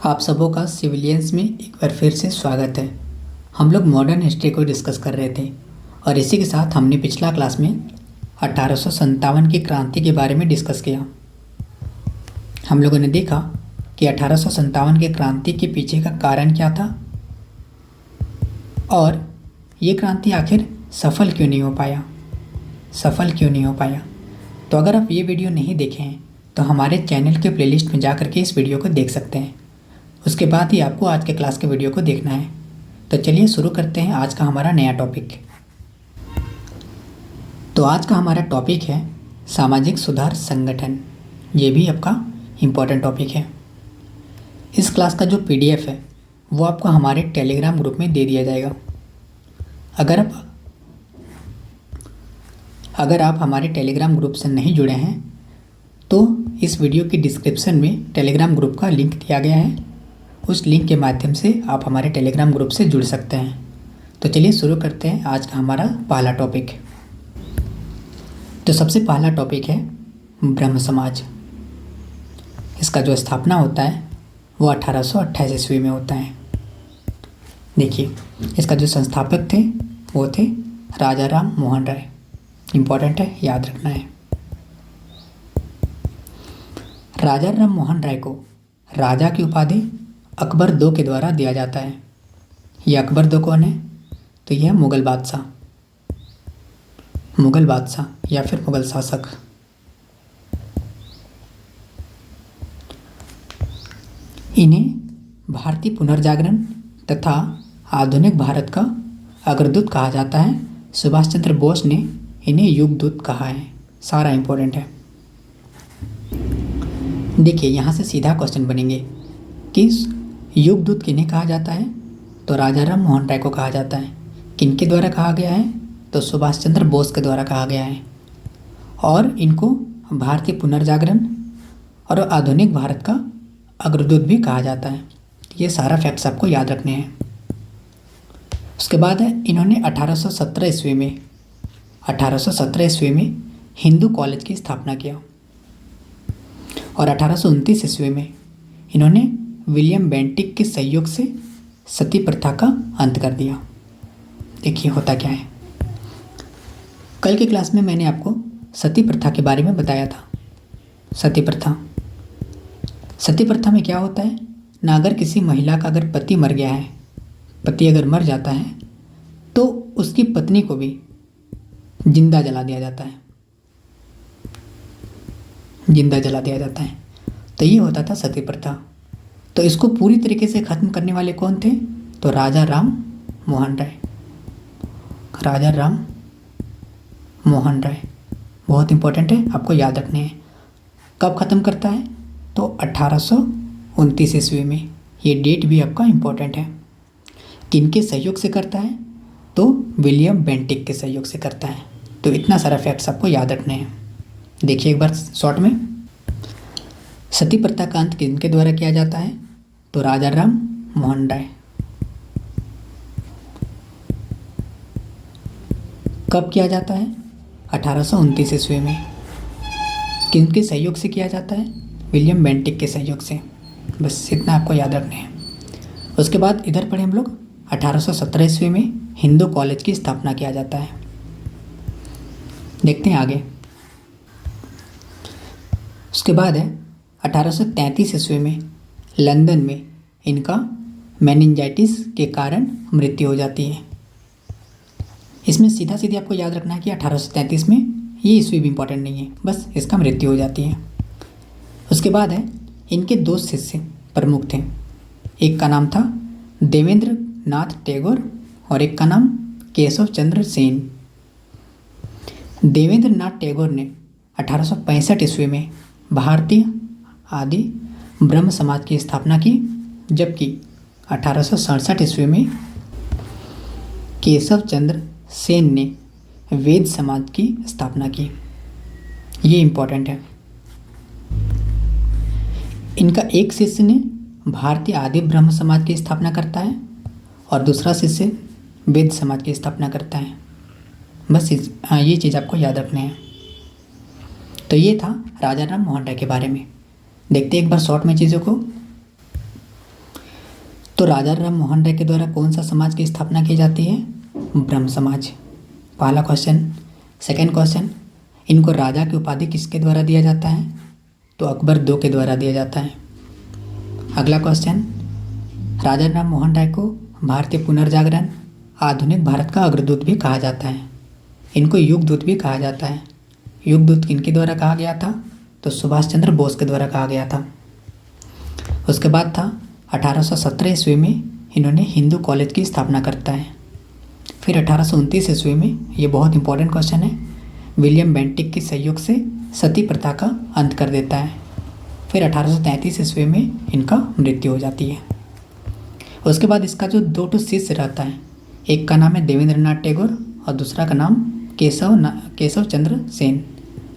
आप सबों का सिविलियंस में एक बार फिर से स्वागत है। हम लोग मॉडर्न हिस्ट्री को डिस्कस कर रहे थे और इसी के साथ हमने पिछला क्लास में 1857 की क्रांति के बारे में डिस्कस किया। हम लोगों ने देखा कि 1857 की क्रांति के पीछे का कारण क्या था और ये क्रांति आखिर सफल क्यों नहीं हो पाया। तो अगर आप ये वीडियो नहीं देखे हैं तो हमारे चैनल के प्लेलिस्ट में जा करके इस वीडियो को देख सकते हैं। उसके बाद ही आपको आज के क्लास के वीडियो को देखना है। तो चलिए शुरू करते हैं आज का हमारा नया टॉपिक। तो आज का हमारा टॉपिक है सामाजिक सुधार संगठन। ये भी आपका इम्पोर्टेंट टॉपिक है। इस क्लास का जो PDF है वो आपको हमारे टेलीग्राम ग्रुप में दे दिया जाएगा। अगर आप हमारे टेलीग्राम ग्रुप से नहीं जुड़े हैं तो इस वीडियो की डिस्क्रिप्शन में टेलीग्राम ग्रुप का लिंक दिया गया है। उस लिंक के माध्यम से आप हमारे टेलीग्राम ग्रुप से जुड़ सकते हैं। तो चलिए शुरू करते हैं आज का हमारा पहला टॉपिक। तो सबसे पहला टॉपिक है ब्रह्म समाज। इसका जो स्थापना होता है वो 1828 ईस्वी में होता है। देखिए, इसका जो संस्थापक थे वो थे राजा राम मोहन राय। इम्पोर्टेंट है, याद रखना है। राजा राम मोहन राय को राजा की उपाधि अकबर II के द्वारा दिया जाता है। यह अकबर II कौन है? तो यह मुगल बादशाह या फिर मुगल शासक। इन्हें भारतीय पुनर्जागरण तथा आधुनिक भारत का अग्रदूत कहा जाता है। सुभाष चंद्र बोस ने इन्हें युगदूत कहा है। सारा इम्पोर्टेंट है। देखिए, यहाँ से सीधा क्वेश्चन बनेंगे कि युगदूत किन्हें कहा जाता है? तो राजा राम मोहन राय को कहा जाता है। किनके द्वारा कहा गया है? तो सुभाष चंद्र बोस के द्वारा कहा गया है। और इनको भारतीय पुनर्जागरण और आधुनिक भारत का अग्रदूत भी कहा जाता है। ये सारा फैक्ट्स आपको याद रखने हैं। उसके बाद है, इन्होंने 1817 ईस्वी में हिंदू कॉलेज की स्थापना किया और 1829 ईस्वी में इन्होंने विलियम बेंटिक के सहयोग से सती प्रथा का अंत कर दिया। देखिए होता क्या है। कल की क्लास में मैंने आपको सती प्रथा के बारे में बताया था। सती प्रथा में क्या होता है ना, अगर किसी महिला का अगर पति मर गया है, पति अगर मर जाता है तो उसकी पत्नी को भी जिंदा जला दिया जाता है। तो ये होता था सती प्रथा। तो इसको पूरी तरीके से ख़त्म करने वाले कौन थे? तो राजा राम मोहन राय। बहुत इंपॉर्टेंट है, आपको याद रखने हैं। कब ख़त्म करता है? तो 1829 ईस्वी में। ये डेट भी आपका इम्पोर्टेंट है। किनके सहयोग से करता है? तो विलियम बेंटिक के सहयोग से करता है। तो इतना सारा फैक्ट्स आपको याद रखने हैं। देखिए एक बार शॉर्ट में, सती प्रथा का अंत किनके द्वारा किया जाता है? तो राजा राम मोहन राय। कब किया जाता है? 1829 ईस्वी में। किनके सहयोग से किया जाता है? विलियम बेंटिक के सहयोग से। बस इतना आपको याद रखना है। उसके बाद इधर पढ़े हम लोग 1817 ईस्वी में हिंदू कॉलेज की स्थापना किया जाता है। देखते हैं आगे। उसके बाद है 1833 ईस्वी में लंदन में इनका मेनिंजाइटिस के कारण मृत्यु हो जाती है। इसमें सीधा सीधे आपको याद रखना है कि 1833 में, ये ईस्वी भी इम्पोर्टेंट नहीं है, बस इसका मृत्यु हो जाती है। उसके बाद है, इनके 2 शिष्य प्रमुख थे। एक का नाम था देवेंद्र नाथ टैगोर और एक का नाम केशव चंद्र सेन। देवेंद्र नाथ टैगोर ने 1865 ईस्वी में भारतीय आदि ब्रह्म समाज की स्थापना की, जबकि 1867 ईस्वी में केशव चंद्र सेन ने वेद समाज की स्थापना की। ये इम्पोर्टेंट है। इनका एक शिष्य ने भारतीय आदि ब्रह्म समाज की स्थापना करता है और दूसरा शिष्य वेद समाज की स्थापना करता है। बस ये चीज़ आपको याद रखने हैं। तो ये था राजा राम मोहन राय के बारे में। देखते एक बार शॉर्ट में चीज़ों को। तो राजा राम मोहन राय के द्वारा कौन सा समाज की स्थापना की जाती है? ब्रह्म समाज। पहला क्वेश्चन। सेकंड क्वेश्चन, इनको राजा की उपाधि किसके द्वारा दिया जाता है? तो अकबर II के द्वारा दिया जाता है। अगला क्वेश्चन, राजा राम मोहन राय को भारतीय पुनर्जागरण, आधुनिक भारत का अग्रदूत भी कहा जाता है। इनको युगदूत भी कहा जाता है। युगदूत किनके द्वारा कहा गया था? तो सुभाष चंद्र बोस के द्वारा कहा गया था। उसके बाद था 1817 ईस्वी में इन्होंने हिंदू कॉलेज की स्थापना करता है। फिर 1829 ईस्वी में, ये बहुत इंपॉर्टेंट क्वेश्चन है, विलियम बेंटिक के सहयोग से सती प्रथा का अंत कर देता है। फिर 1833 ईस्वी में इनका मृत्यु हो जाती है। उसके बाद इसका जो 2 शिष्य रहता है, एक का नाम है देवेंद्रनाथ टैगोर और दूसरा का नाम केशव चंद्र सेन।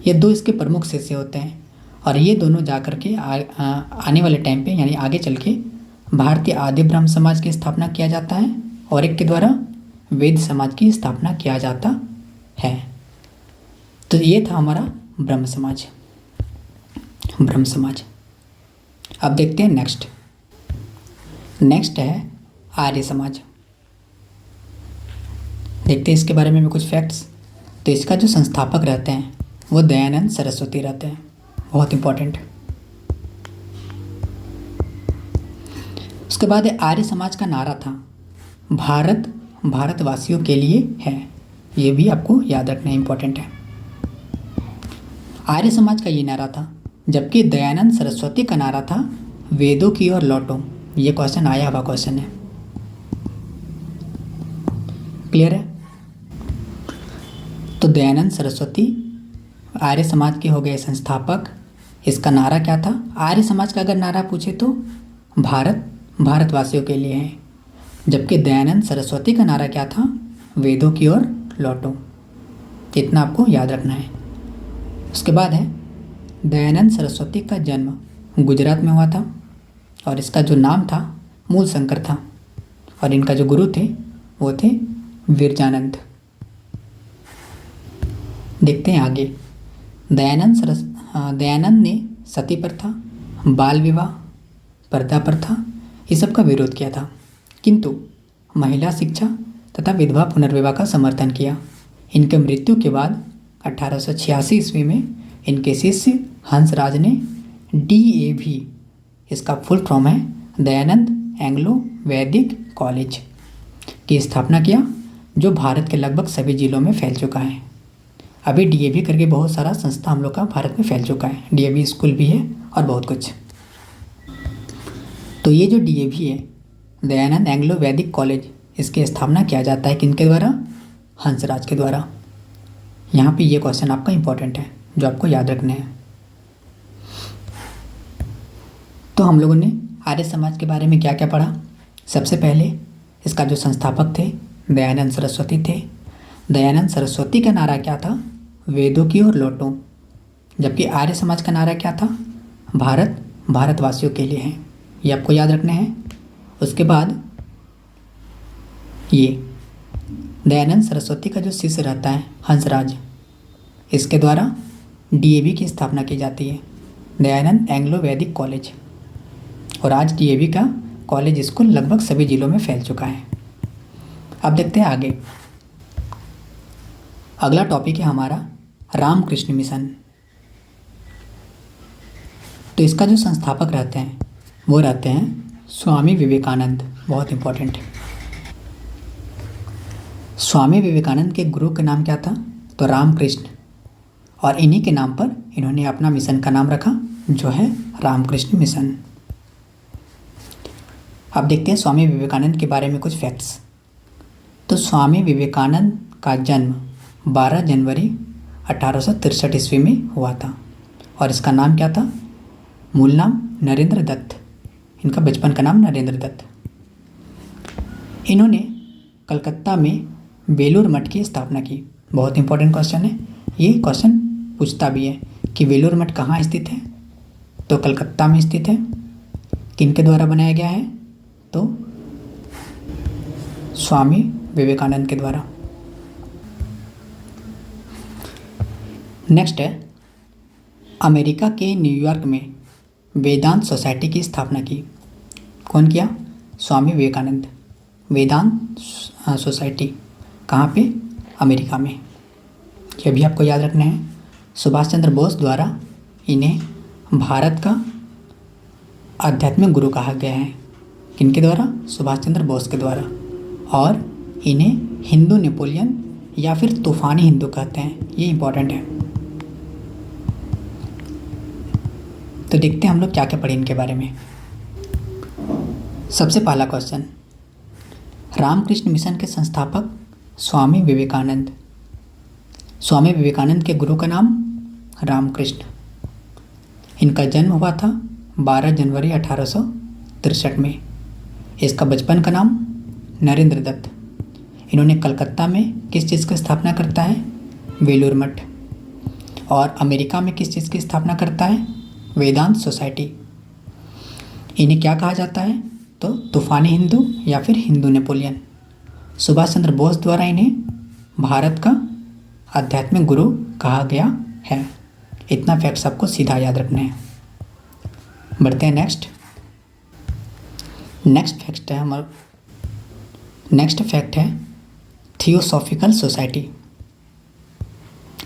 ये 2 इसके प्रमुख शिष्य होते हैं और ये दोनों जा कर के आने वाले टाइम पे यानी आगे चल के भारतीय आदि ब्रह्म समाज की स्थापना किया जाता है और एक के द्वारा वेद समाज की स्थापना किया जाता है। तो ये था हमारा ब्रह्म समाज। अब देखते हैं नेक्स्ट है आर्य समाज। देखते हैं इसके बारे में भी कुछ फैक्ट्स। तो इसका जो संस्थापक रहते हैं वो दयानंद सरस्वती रहते हैं, बहुत इंपॉर्टेंट। उसके बाद आर्य समाज का नारा था, भारत भारतवासियों के लिए है। ये भी आपको याद रखना इंपॉर्टेंट है। आर्य समाज का ये नारा था, जबकि दयानंद सरस्वती का नारा था, वेदों की ओर लौटो। ये क्वेश्चन आया हुआ क्वेश्चन है। क्लियर है? तो दयानंद सरस्वती आर्य समाज के हो गए संस्थापक। इसका नारा क्या था? आर्य समाज का अगर नारा पूछे तो भारत भारतवासियों के लिए है, जबकि दयानंद सरस्वती का नारा क्या था? वेदों की ओर लौटो। इतना आपको याद रखना है। उसके बाद है दयानंद सरस्वती का जन्म गुजरात में हुआ था और इसका जो नाम था मूल शंकर था और इनका जो गुरु थे वो थे विरजानंद। देखते हैं आगे। दयानंद ने सती प्रथा, बाल विवाह, पर्दा प्रथा ये सब का विरोध किया था, किंतु महिला शिक्षा तथा विधवा पुनर्विवाह का समर्थन किया। इनके मृत्यु के बाद 1886 ईस्वी में इनके शिष्य हंसराज ने DAV, इसका फुल फॉर्म है दयानंद एंग्लो वैदिक कॉलेज, की स्थापना किया, जो भारत के लगभग सभी जिलों में फैल चुका है। अभी DAV करके बहुत सारा संस्था हम लोग का भारत में फैल चुका है। DAV स्कूल भी है और बहुत कुछ। तो ये जो DAV है, दयानंद एंग्लो वैदिक कॉलेज, इसकी स्थापना किया जाता है किनके द्वारा? हंसराज के द्वारा। यहाँ पे ये क्वेश्चन आपका इंपॉर्टेंट है जो आपको याद रखने हैं। तो हम लोगों ने आर्य समाज के बारे में क्या क्या पढ़ा? सबसे पहले इसका जो संस्थापक थे दयानंद सरस्वती थे। दयानंद सरस्वती का नारा क्या था? वेदों की ओर लौटो। जबकि आर्य समाज का नारा क्या था? भारत भारतवासियों के लिए है। ये आपको याद रखना है। उसके बाद ये दयानंद सरस्वती का जो शिष्य रहता है हंसराज, इसके द्वारा DAV की स्थापना की जाती है, दयानंद एंग्लो वैदिक कॉलेज। और आज DAV का कॉलेज स्कूल लगभग सभी जिलों में फैल चुका है। अब देखते हैं आगे। अगला टॉपिक है हमारा रामकृष्ण मिशन। तो इसका जो संस्थापक रहते हैं वो रहते हैं स्वामी विवेकानंद, बहुत इंपॉर्टेंट है। स्वामी विवेकानंद के गुरु का नाम क्या था? तो रामकृष्ण, और इन्हीं के नाम पर इन्होंने अपना मिशन का नाम रखा जो है रामकृष्ण मिशन। अब देखते हैं स्वामी विवेकानंद के बारे में कुछ फैक्ट्स। तो स्वामी विवेकानंद का जन्म 12 जनवरी 1863 ईस्वी में हुआ था और इसका नाम क्या था? मूल नाम नरेंद्र दत्त। इनका बचपन का नाम नरेंद्र दत्त। इन्होंने कलकत्ता में बेलूर मठ की स्थापना की। बहुत इंपॉर्टेंट क्वेश्चन है, ये क्वेश्चन पूछता भी है कि बेलूर मठ कहाँ स्थित है? तो कलकत्ता में स्थित है। किनके द्वारा बनाया गया है? तो स्वामी विवेकानंद के द्वारा। नेक्स्ट है अमेरिका के न्यूयॉर्क में वेदांत सोसाइटी की स्थापना की। कौन किया? स्वामी विवेकानंद वेदांत सोसाइटी, कहाँ पे? अमेरिका में। ये भी आपको याद रखना है। सुभाष चंद्र बोस द्वारा इन्हें भारत का आध्यात्मिक गुरु कहा गया है। किनके द्वारा? सुभाष चंद्र बोस के द्वारा। और इन्हें हिंदू नेपोलियन या फिर तूफानी हिंदू कहते हैं। ये इंपॉर्टेंट है। तो देखते हैं हम लोग क्या क्या पढ़े इनके बारे में। सबसे पहला क्वेश्चन, रामकृष्ण मिशन के संस्थापक स्वामी विवेकानंद। स्वामी विवेकानंद के गुरु का नाम रामकृष्ण। इनका जन्म हुआ था 12 जनवरी 1863 में। इसका बचपन का नाम नरेंद्र दत्त। इन्होंने कलकत्ता में किस चीज़ की स्थापना करता है? बेलूर मठ। और अमेरिका में किस चीज़ की स्थापना करता है? वेदांत सोसाइटी। इन्हें क्या कहा जाता है? तो तूफानी हिंदू या फिर हिंदू नेपोलियन। सुभाष चंद्र बोस द्वारा इन्हें भारत का आध्यात्मिक गुरु कहा गया है। इतना फैक्ट्स आपको सीधा याद रखना है। बढ़ते हैं नेक्स्ट फैक्ट है थियोसॉफिकल सोसाइटी।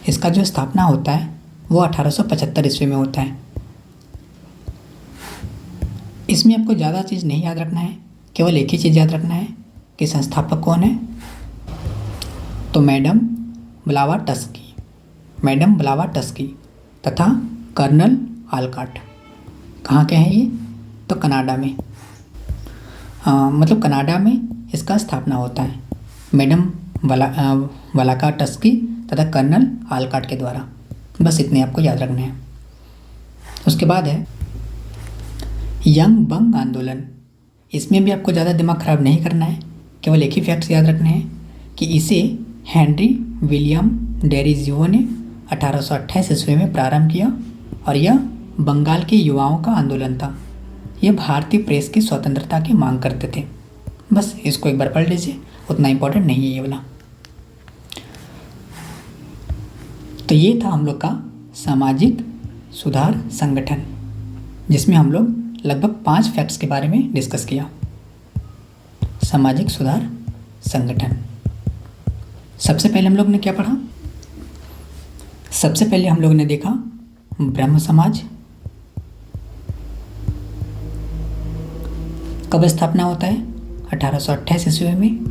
इसका जो स्थापना होता है वो 1875 ईस्वी में होता है। इसमें आपको ज़्यादा चीज़ नहीं याद रखना है, केवल एक ही चीज़ याद रखना है कि संस्थापक कौन है। तो मैडम ब्लावाटस्की तथा कर्नल आलकाट। कहाँ के हैं ये? तो कनाडा में। मतलब कनाडा में इसका स्थापना होता है मैडम ब्लावाटस्की तथा कर्नल आलकाट के द्वारा। बस इतने आपको याद रखने हैं। उसके बाद है यंग बंग आंदोलन। इसमें भी आपको ज़्यादा दिमाग खराब नहीं करना है, केवल एक ही फैक्ट्स याद रखने हैं कि इसे हेनरी विलियम डेरिजियो ने 1828 ईस्वी में प्रारंभ किया और यह बंगाल के युवाओं का आंदोलन था। यह भारतीय प्रेस की स्वतंत्रता की मांग करते थे। बस इसको एक बार पढ़ लीजिए, उतना इम्पोर्टेंट नहीं है ये वाला। तो ये था हम लोग का सामाजिक सुधार संगठन, जिसमें हम लोग लगभग 5 फैक्ट्स के बारे में डिस्कस किया। सामाजिक सुधार संगठन। सबसे पहले हम लोग ने क्या पढ़ा? सबसे पहले हम लोग ने देखा ब्रह्म समाज। कब स्थापना होता है? 1828 ईस्वी में।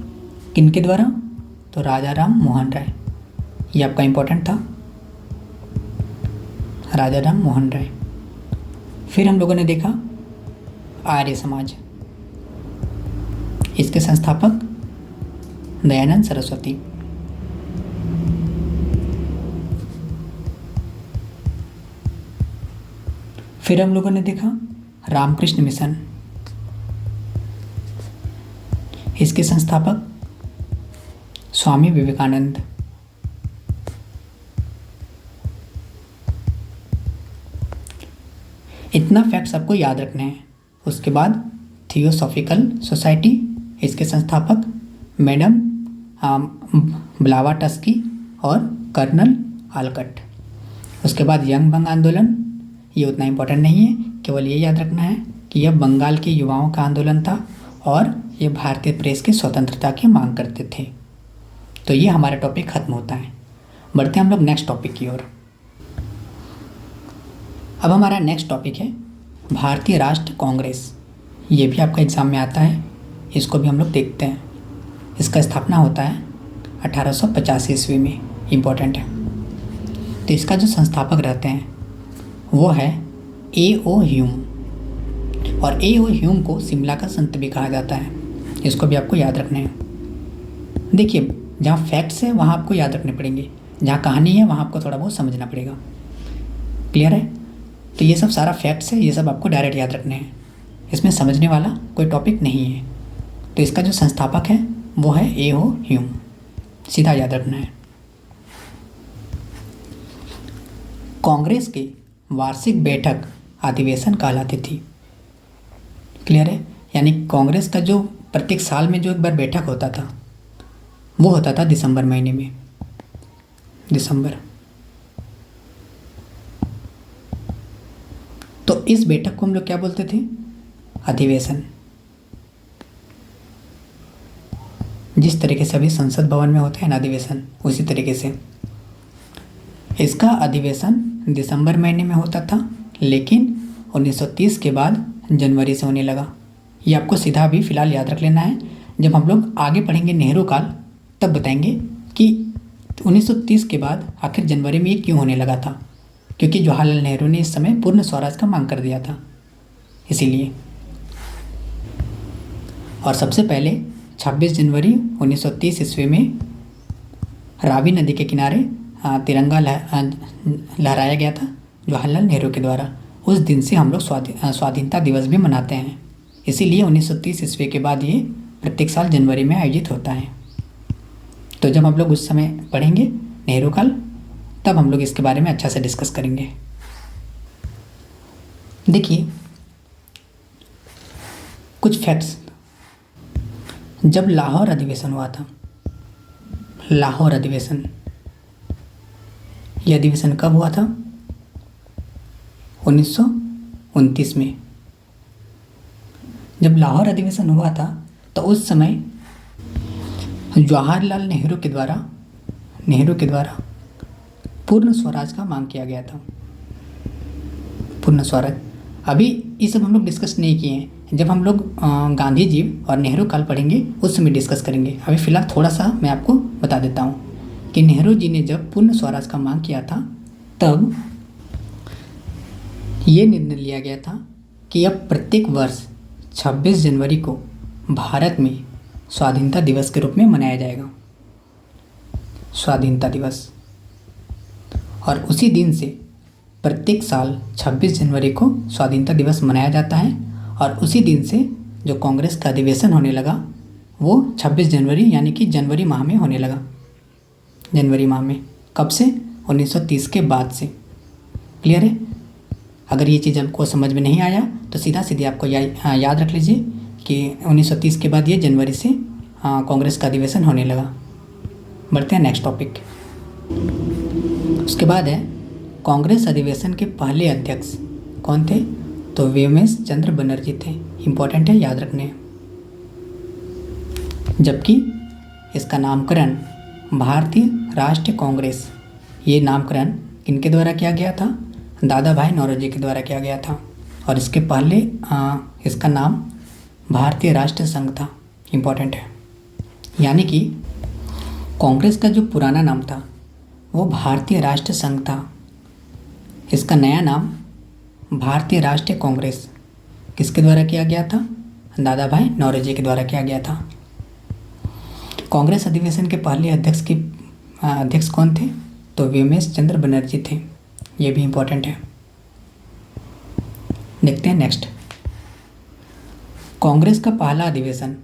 किनके द्वारा? तो राजा राम मोहन राय। ये आपका इंपॉर्टेंट था, राजा राम मोहन राय। फिर हम लोगों ने देखा आर्य समाज। इसके संस्थापक दयानंद सरस्वती। फिर हम लोगों ने देखा रामकृष्ण मिशन। इसके संस्थापक स्वामी विवेकानंद। इतना फैक्ट्स आपको याद रखने हैं। उसके बाद थियोसॉफिकल सोसाइटी। इसके संस्थापक मैडम ब्लावाटस्की और कर्नल आलकट। उसके बाद यंग बंग आंदोलन। ये उतना इम्पोर्टेंट नहीं है, केवल ये याद रखना है कि यह बंगाल के युवाओं का आंदोलन था और ये भारतीय प्रेस की स्वतंत्रता की मांग करते थे। तो ये हमारा टॉपिक खत्म होता है। बढ़ते हैं हम लोग नेक्स्ट टॉपिक की ओर। अब हमारा नेक्स्ट टॉपिक है भारतीय राष्ट्र कांग्रेस। ये भी आपका एग्जाम में आता है, इसको भी हम लोग देखते हैं। इसका स्थापना होता है 1885 ईस्वी में। इम्पोर्टेंट है। तो इसका जो संस्थापक रहते हैं वो है A.O. ह्यूम। और A.O. ह्यूम को शिमला का संत भी कहा जाता है। इसको भी आपको याद रखना है। देखिए, जहाँ फैक्ट्स है वहाँ आपको याद रखने पड़ेंगे, जहाँ कहानी है वहाँ आपको थोड़ा बहुत समझना पड़ेगा। क्लियर है? तो ये सब सारा फैक्ट्स है, ये सब आपको डायरेक्ट याद रखने हैं। इसमें समझने वाला कोई टॉपिक नहीं है। तो इसका जो संस्थापक है वो है A.O. ह्यूम। सीधा याद रखना है। कांग्रेस की वार्षिक बैठक अधिवेशन कहलाती थी। क्लियर है? यानी कांग्रेस का जो प्रत्येक साल में जो एक बार बैठक होता था वो होता था दिसंबर महीने में। दिसंबर। तो इस बैठक को हम लोग क्या बोलते थे? अधिवेशन। जिस तरीके से अभी संसद भवन में होते हैं ना अधिवेशन, उसी तरीके से इसका अधिवेशन दिसंबर महीने में होता था, लेकिन 1930 के बाद जनवरी से होने लगा। ये आपको सीधा भी फिलहाल याद रख लेना है। जब हम लोग आगे पढ़ेंगे नेहरू काल, तब बताएंगे कि 1930 के बाद आखिर जनवरी में ये क्यों होने लगा था, क्योंकि जवाहरलाल नेहरू ने इस समय पूर्ण स्वराज का मांग कर दिया था, इसीलिए। और सबसे पहले 26 जनवरी 1930 ईस्वी में रावी नदी के किनारे तिरंगा लहराया गया था जवाहरलाल नेहरू के द्वारा। उस दिन से हम लोग स्वाधीनता दिवस भी मनाते हैं, इसीलिए 1930 ईस्वी के बाद ये प्रत्येक साल जनवरी में आयोजित होता है। तो जब हम लोग उस समय पढ़ेंगे नेहरू काल, तब हम लोग इसके बारे में अच्छा से डिस्कस करेंगे। देखिए कुछ फैक्ट्स। जब लाहौर अधिवेशन हुआ था, लाहौर अधिवेशन, यह अधिवेशन कब हुआ था? 1929 में। जब लाहौर अधिवेशन हुआ था तो उस समय जवाहरलाल नेहरू के द्वारा पूर्ण स्वराज का मांग किया गया था। पूर्ण स्वराज, अभी ये सब हम लोग डिस्कस नहीं किए हैं। जब हम लोग गांधी जी और नेहरू काल पढ़ेंगे उस समय डिस्कस करेंगे। अभी फ़िलहाल थोड़ा सा मैं आपको बता देता हूँ कि नेहरू जी ने जब पूर्ण स्वराज का मांग किया था, तब ये निर्णय लिया गया था कि अब प्रत्येक वर्ष 26 जनवरी को भारत में स्वाधीनता दिवस के रूप में मनाया जाएगा, स्वाधीनता दिवस। और उसी दिन से प्रत्येक साल 26 जनवरी को स्वाधीनता दिवस मनाया जाता है। और उसी दिन से जो कांग्रेस का अधिवेशन होने लगा वो 26 जनवरी यानी कि जनवरी माह में होने लगा। जनवरी माह में कब से? 1930 के बाद से। क्लियर है? अगर ये चीज़ आपको समझ में नहीं आया तो सीधा सीधे आपको याद रख लीजिए कि 1930 के बाद ये जनवरी से कांग्रेस का अधिवेशन होने लगा। बढ़ते हैं नेक्स्ट टॉपिक। उसके बाद है कांग्रेस अधिवेशन के पहले अध्यक्ष कौन थे? तो व्योमेश चंद्र बनर्जी थे। इम्पोर्टेंट है, याद रखने। जबकि इसका नामकरण भारतीय राष्ट्रीय कांग्रेस, ये नामकरण किनके द्वारा किया गया था? दादा भाई नौरोजी के द्वारा किया गया था। और इसके पहले इसका नाम भारतीय राष्ट्र संघ था। इम्पोर्टेंट है, यानी कि कांग्रेस का जो पुराना नाम था वो भारतीय राष्ट्र संघ था। इसका नया नाम भारतीय राष्ट्रीय कांग्रेस किसके द्वारा किया गया था? दादा भाई नौरोजी के द्वारा किया गया था। कांग्रेस अधिवेशन के पहले अध्यक्ष कौन थे? तो व्योमेश चंद्र बनर्जी थे। ये भी इम्पोर्टेंट है। देखते हैं नेक्स्ट। कांग्रेस का पहला अधिवेशन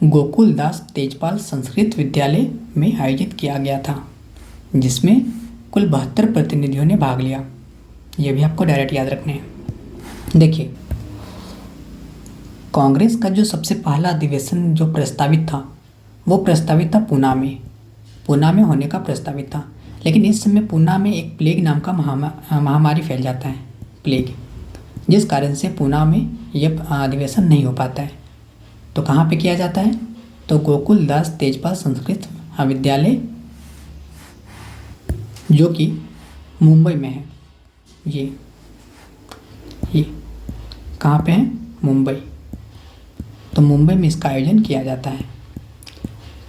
गोकुल दास तेजपाल संस्कृत विद्यालय में आयोजित किया गया था, जिसमें कुल 72 प्रतिनिधियों ने भाग लिया। ये भी आपको डायरेक्ट याद रखने हैं। देखिए कांग्रेस का जो सबसे पहला अधिवेशन जो प्रस्तावित था वो प्रस्तावित था पूना में होने का प्रस्तावित था। लेकिन इस समय पूना में एक प्लेग नाम का महामारी फैल जाता है, प्लेग, जिस कारण से पूना में यह अधिवेशन नहीं हो पाता है। तो कहाँ पे किया जाता है? तो गोकुल दास तेजपाल संस्कृत विद्यालय, जो कि मुंबई में है। ये कहाँ पे है? मुंबई। तो मुंबई में इसका आयोजन किया जाता है।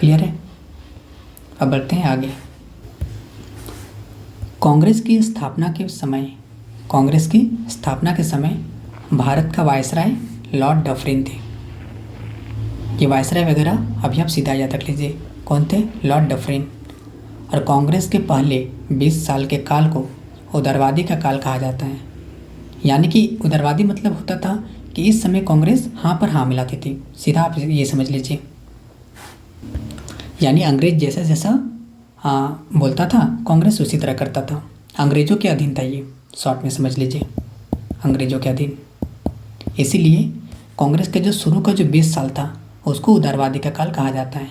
क्लियर है? अब बढ़ते हैं आगे। कांग्रेस की स्थापना के समय भारत का वायसराय लॉर्ड डफरिन थे। ये वायसराय वगैरह अभी आप सीधा याद रख लीजिए, कौन थे? Lord Dufferin. और कांग्रेस के पहले 20 साल के काल को उदारवादी का काल कहा जाता है। यानी कि उदारवादी मतलब होता था कि इस समय कांग्रेस हाँ पर हाँ मिलाती थी। सीधा आप ये समझ लीजिए, यानी अंग्रेज जैसा बोलता था कांग्रेस उसी तरह करता था। अंग्रेज़ों के अधीन था, ये शॉर्ट में समझ लीजिए, अंग्रेज़ों के अधीन। इसीलिए कांग्रेस के जो शुरू का जो 20 साल था उसको उदारवादी का काल कहा जाता है।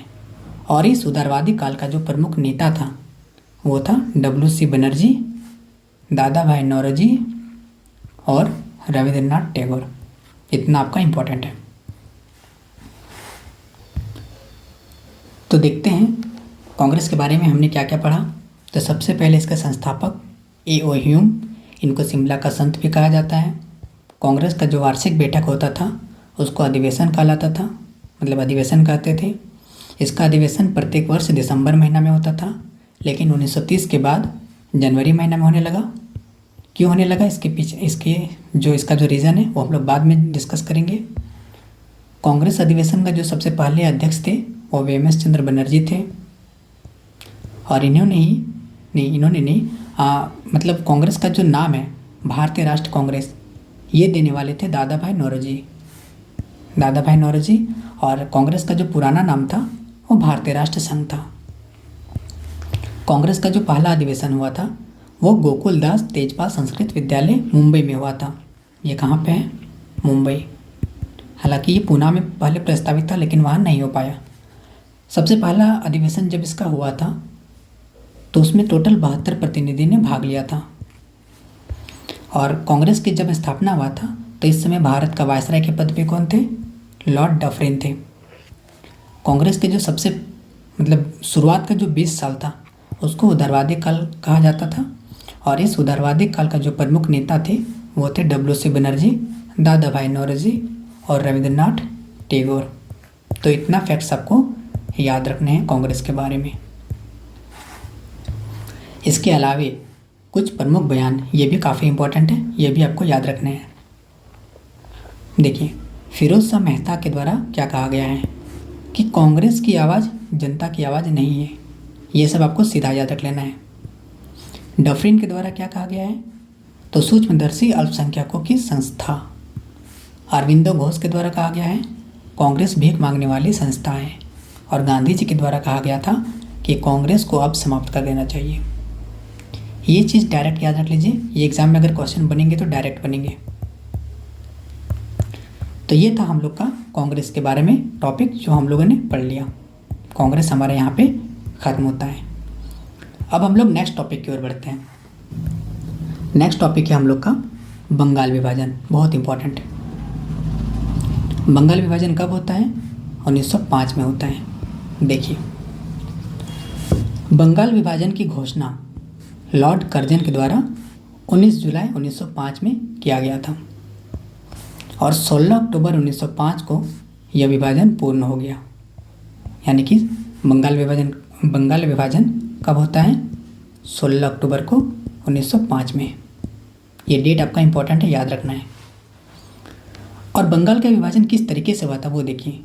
और इस उदारवादी काल का जो प्रमुख नेता था वो था WC बनर्जी, दादा भाई नौरोजी और रविंद्रनाथ टैगोर। इतना आपका इम्पोर्टेंट है। तो देखते हैं कांग्रेस के बारे में हमने क्या क्या पढ़ा। तो सबसे पहले इसके संस्थापक A.O. ह्यूम, इनको शिमला का संत भी कहा जाता है। कांग्रेस का जो वार्षिक बैठक होता था उसको अधिवेशन कहलाता था, मतलब अधिवेशन कहते थे। इसका अधिवेशन प्रत्येक वर्ष दिसंबर महीना में होता था, लेकिन 1930 के बाद जनवरी महीना में होने लगा। क्यों होने लगा, इसके पीछे इसका जो रीज़न है वो हम लोग बाद में डिस्कस करेंगे। कांग्रेस अधिवेशन का जो सबसे पहले अध्यक्ष थे वो VMS चंद्र बनर्जी थे, और मतलब कांग्रेस का जो नाम है भारतीय राष्ट्र कांग्रेस, ये देने वाले थे दादा भाई नौरोजी। और कांग्रेस का जो पुराना नाम था वो भारतीय राष्ट्र संघ था। कांग्रेस का जो पहला अधिवेशन हुआ था वो गोकुलदास तेजपाल संस्कृत विद्यालय मुंबई में हुआ था। ये कहाँ पे है, मुंबई। हालांकि ये पूना में पहले प्रस्तावित था लेकिन वहाँ नहीं हो पाया। सबसे पहला अधिवेशन जब इसका हुआ था तो उसमें टोटल 72 प्रतिनिधि ने भाग लिया था। और कांग्रेस की जब स्थापना हुआ था तो इस समय भारत का वायसराय के पद पे कौन थे, लॉर्ड डफरिन थे। कांग्रेस के जो सबसे शुरुआत का जो 20 साल था उसको उदारवादी काल कहा जाता था, और इस उदारवादी काल का जो प्रमुख नेता थे वो थे W.C. बनर्जी, दादा भाई नौरोजी और रविंद्रनाथ टैगोर। तो इतना फैक्ट्स आपको याद रखने हैं कांग्रेस के बारे में। इसके अलावे कुछ प्रमुख बयान ये भी काफ़ी इम्पोर्टेंट है, ये भी आपको याद रखने हैं। देखिए, फिरोज शाह मेहता के द्वारा क्या कहा गया है कि कांग्रेस की आवाज़ जनता की आवाज़ नहीं है। ये सब आपको सीधा याद रख लेना है। डफरिन के द्वारा क्या कहा गया है, तो सूक्ष्मदर्शी अल्पसंख्यकों की संस्था। अरविंदो घोष के द्वारा कहा गया है कांग्रेस भीख मांगने वाली संस्था है। और गांधी जी के द्वारा कहा गया था कि कांग्रेस को अब समाप्त कर देना चाहिए। ये चीज़ डायरेक्ट याद रख लीजिए, ये एग्जाम में अगर क्वेश्चन बनेंगे तो डायरेक्ट बनेंगे। तो ये था हम लोग का कांग्रेस के बारे में टॉपिक जो हम लोगों ने पढ़ लिया। कांग्रेस हमारे यहाँ पे ख़त्म होता है। अब हम लोग नेक्स्ट टॉपिक की ओर बढ़ते हैं। नेक्स्ट टॉपिक है हम लोग का बंगाल विभाजन, बहुत इम्पोर्टेंट है। बंगाल विभाजन कब होता है, 1905 में होता है। देखिए, बंगाल विभाजन की घोषणा लॉर्ड कर्जन के द्वारा 19 जुलाई 1905 में किया गया था, और 16 अक्टूबर 1905 को यह विभाजन पूर्ण हो गया। यानी कि बंगाल विभाजन कब होता है, 16 अक्टूबर को 1905 में। ये डेट आपका इम्पोर्टेंट है, याद रखना है। और बंगाल का विभाजन किस तरीके से हुआ था वो देखिए।